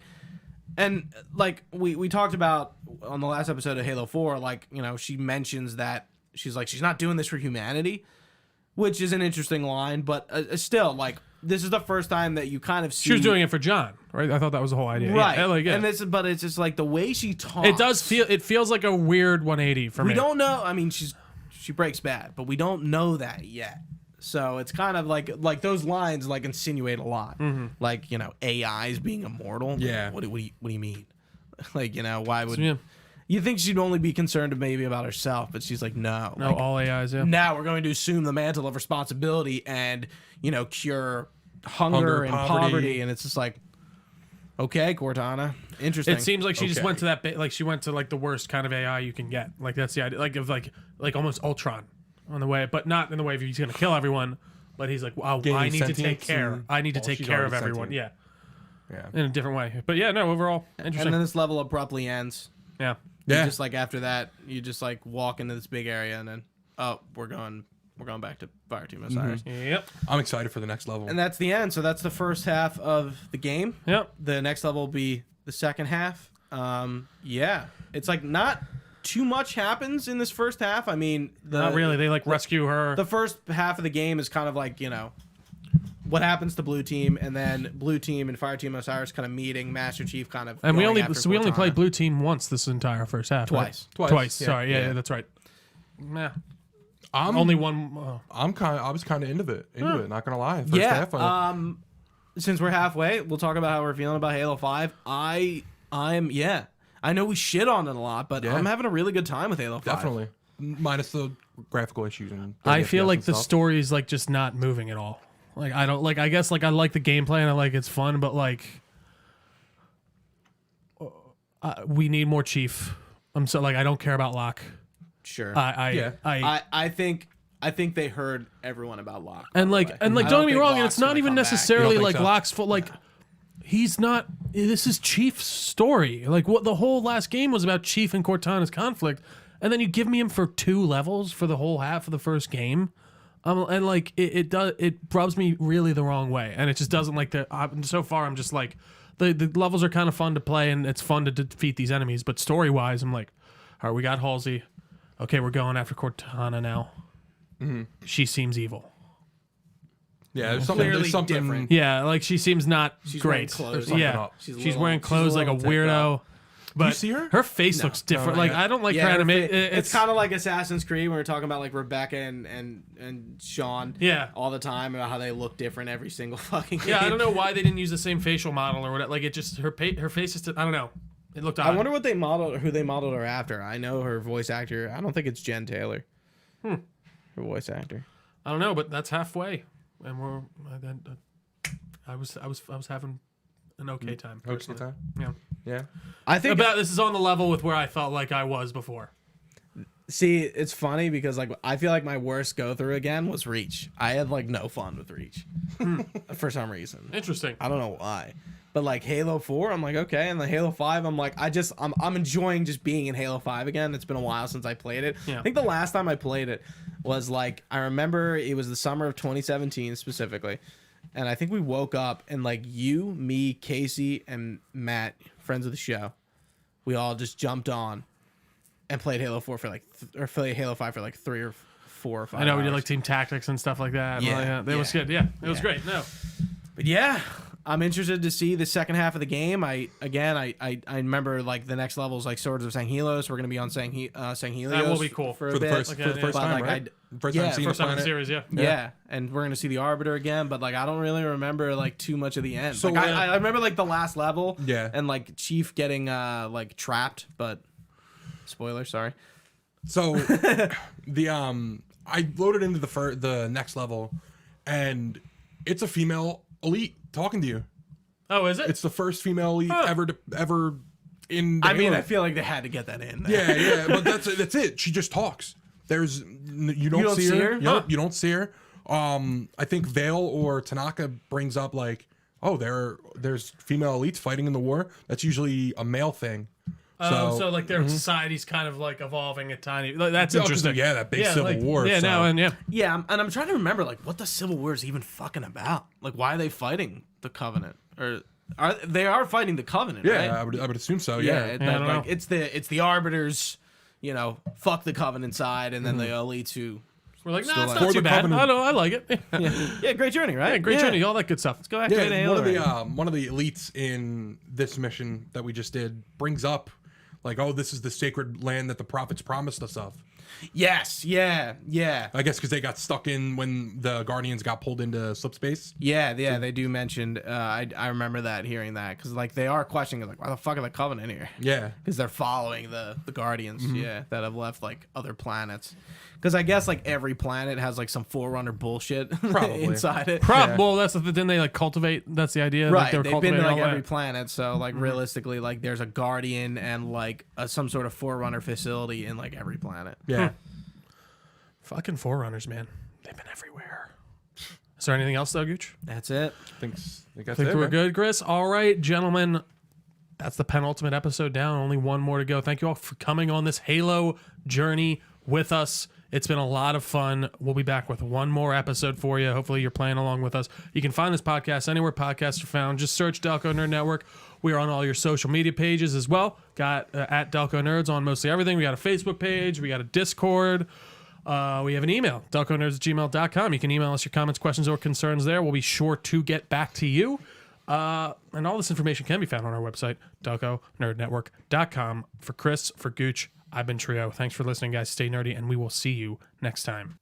and like we talked about on the last episode of Halo 4. Like she mentions that she's like she's not doing this for humanity. Which is an interesting line, but still, like, this is the first time that you kind of see...
She was doing it for John, right? I thought that was the whole idea.
Right.
Yeah,
And but it's just, like, the way she talks...
It feels like a weird 180 for me.
We don't know... I mean, she breaks bad, but we don't know that yet. So it's kind of like those lines, like, insinuate a lot. Mm-hmm. Like, AIs being immortal.
Yeah.
What do you mean? Like, why would...
Yeah.
You think she'd only be concerned maybe about herself, but she's like, no.
No,
like,
all AIs, yeah.
Now we're going to assume the mantle of responsibility and, cure hunger and poverty. And it's just like, okay, Cortana, interesting.
It seems like she just went to that, like she went to like the worst kind of AI you can get. Like that's the idea, like of like almost Ultron on the way, but not in the way of he's going to kill everyone, but he's like, wow, I need to take care. I need to take care of everyone. Yeah. In a different way. But yeah, no, overall, interesting.
And then this level abruptly ends.
Yeah.
Yeah. Just like after that, you just like walk into this big area and then, we're going back to Fireteam Osiris.
Mm-hmm. Yep.
I'm excited for the next level.
And that's the end. So that's the first half of the game.
Yep.
The next level will be the second half. Yeah. It's like not too much happens in this first half. I mean,
not really. They like rescue her.
The first half of the game is kind of like, what happens to Blue Team, and then Blue Team and Fireteam Osiris kind of meeting, Master Chief kind of.
And we only played Blue Team once this entire first half.
Twice.
Right? Twice. Sorry. Yeah, that's right. Yeah. Only one.
I was kind of into it. Not gonna lie. First half.
Since we're halfway, we'll talk about how we're feeling about Halo 5. I know we shit on it a lot, but I'm having a really good time with Halo 5.
Definitely. Minus the graphical issues. And
I feel like the story's like just not moving at all. Like I don't like. I guess like I like the gameplay and I like it's fun, but like we need more Chief. I'm so like I don't care about Locke.
Sure.
I
think they heard everyone about Locke.
And don't get me wrong. And it's not even necessarily like
so?
Locke's fault. Like he's not. This is Chief's story. Like what the whole last game was about Chief and Cortana's conflict, and then you give me him for 2 levels for the whole half of the first game. And like it rubs me really the wrong way, and it just doesn't like the. So far, I'm just like the levels are kind of fun to play, and it's fun to defeat these enemies. But story wise, I'm like, all right, we got Halsey. Okay, we're going after Cortana now. Mm-hmm. She seems evil.
Yeah, there's something
different.
Yeah, like she seems not great.
Yeah,
she's wearing clothes like a weirdo. But
you see her?
Her face looks different. Like I don't like her animation.
It's kind of like Assassin's Creed when we're talking about like Rebecca and Sean.
Yeah.
All the time about how they look different every single fucking game.
Yeah, I don't know why they didn't use the same facial model or whatever. Like it just her face is. I don't know. It looked odd.
I wonder what they modeled, who they modeled her after. I know her voice actor. I don't think it's Jen Taylor. Her voice actor.
I don't know, but that's halfway, and I was having an okay time.
Okay time. Yeah.
I think
this is on the level with where I felt like I was before.
See, it's funny because like I feel like my worst go through again was Reach. I had like no fun with Reach for some reason.
Interesting.
I don't know why. But like Halo 4, I'm like, okay, and the Halo 5, I'm like, I'm enjoying just being in Halo 5 again. It's been a while since I played it.
Yeah.
I think the last time I played it was like, I remember it was the summer of 2017 specifically. And I think we woke up and like you, me, Casey, and Matt, friends of the show, we all just jumped on and played Halo 4 for like, or played Halo 5 for like 3 or 4 or 5
I know
hours.
we did like team tactics and stuff like that.
Yeah.
It was good. Yeah, it was great. No.
But yeah, I'm interested to see the second half of the game. I remember like the next levels like Swords of Sanghelios. We're gonna be on Sanghelios.
That will be cool
for the first time, right? First time seeing the
time in
planet.
the series,
yeah, and we're gonna see the Arbiter again. But like I don't really remember like too much of the end.
So,
like, I remember like the last level.
Yeah.
And like Chief getting like trapped, but spoiler, sorry.
So I loaded into the next level, and it's a female elite talking to you.
Oh, is it?
It's the first female elite ever in.
I mean, I feel like they had to get that in.
Yeah, but that's it. She just talks. You don't see her. Yep, you don't see her. I think Vale or Tanaka brings up like, oh, there's female elites fighting in the war. That's usually a male thing.
So like their society's kind of like evolving a tiny. Like, that's interesting.
Yeah, that big civil war.
Yeah,
so.
Yeah, and I'm trying to remember like what the Civil War is even fucking about. Like, why are they fighting the Covenant? Or they are fighting the Covenant?
Yeah,
right?
I would assume so.
Yeah,
Yeah.
like it's the Arbiters, fuck the Covenant side, and then the elites who.
We're like,
Still
it's
like-
not too bad.
Covenant.
I know, I like it.
Yeah, great journey, right?
Yeah, great journey, all that good stuff. Let's go
Activate Halo.
One of the elites in this mission that we just did brings up like, oh, this is the sacred land that the prophets promised us of.
Yes, yeah.
I guess because they got stuck in when the Guardians got pulled into slip space.
Yeah, they do mention. I remember that, hearing that, because like they are questioning like, why the fuck are the Covenant here?
Yeah,
because they're following the Guardians. Yeah, that have left like other planets. Because I guess like every planet has like some Forerunner bullshit inside it.
Well, that's didn't they like cultivate? That's the idea,
right?
Like,
they've been to like every
that.
planet, so like realistically, like there's a Guardian and like some sort of Forerunner facility in like every planet.
Yeah.
Fucking Forerunners, man. They've been everywhere. Is there anything else though, Gooch?
That's it.
I think
we're good, Chris. All right, gentlemen. That's the penultimate episode down. Only one more to go. Thank you all for coming on this Halo journey with us. It's been a lot of fun. We'll be back with one more episode for you. Hopefully you're playing along with us. You can find this podcast anywhere podcasts are found. Just search Delco Nerd Network. We are on all your social media pages as well. Got at Delco Nerds on mostly everything. We got a Facebook page. We got a Discord. We have an email, delconerds@gmail.com. You can email us your comments, questions, or concerns there. We'll be sure to get back to you. And all this information can be found on our website, delconerdnetwork.com. For Chris, for Gooch, I've been Trio. Thanks for listening, guys. Stay nerdy, and we will see you next time.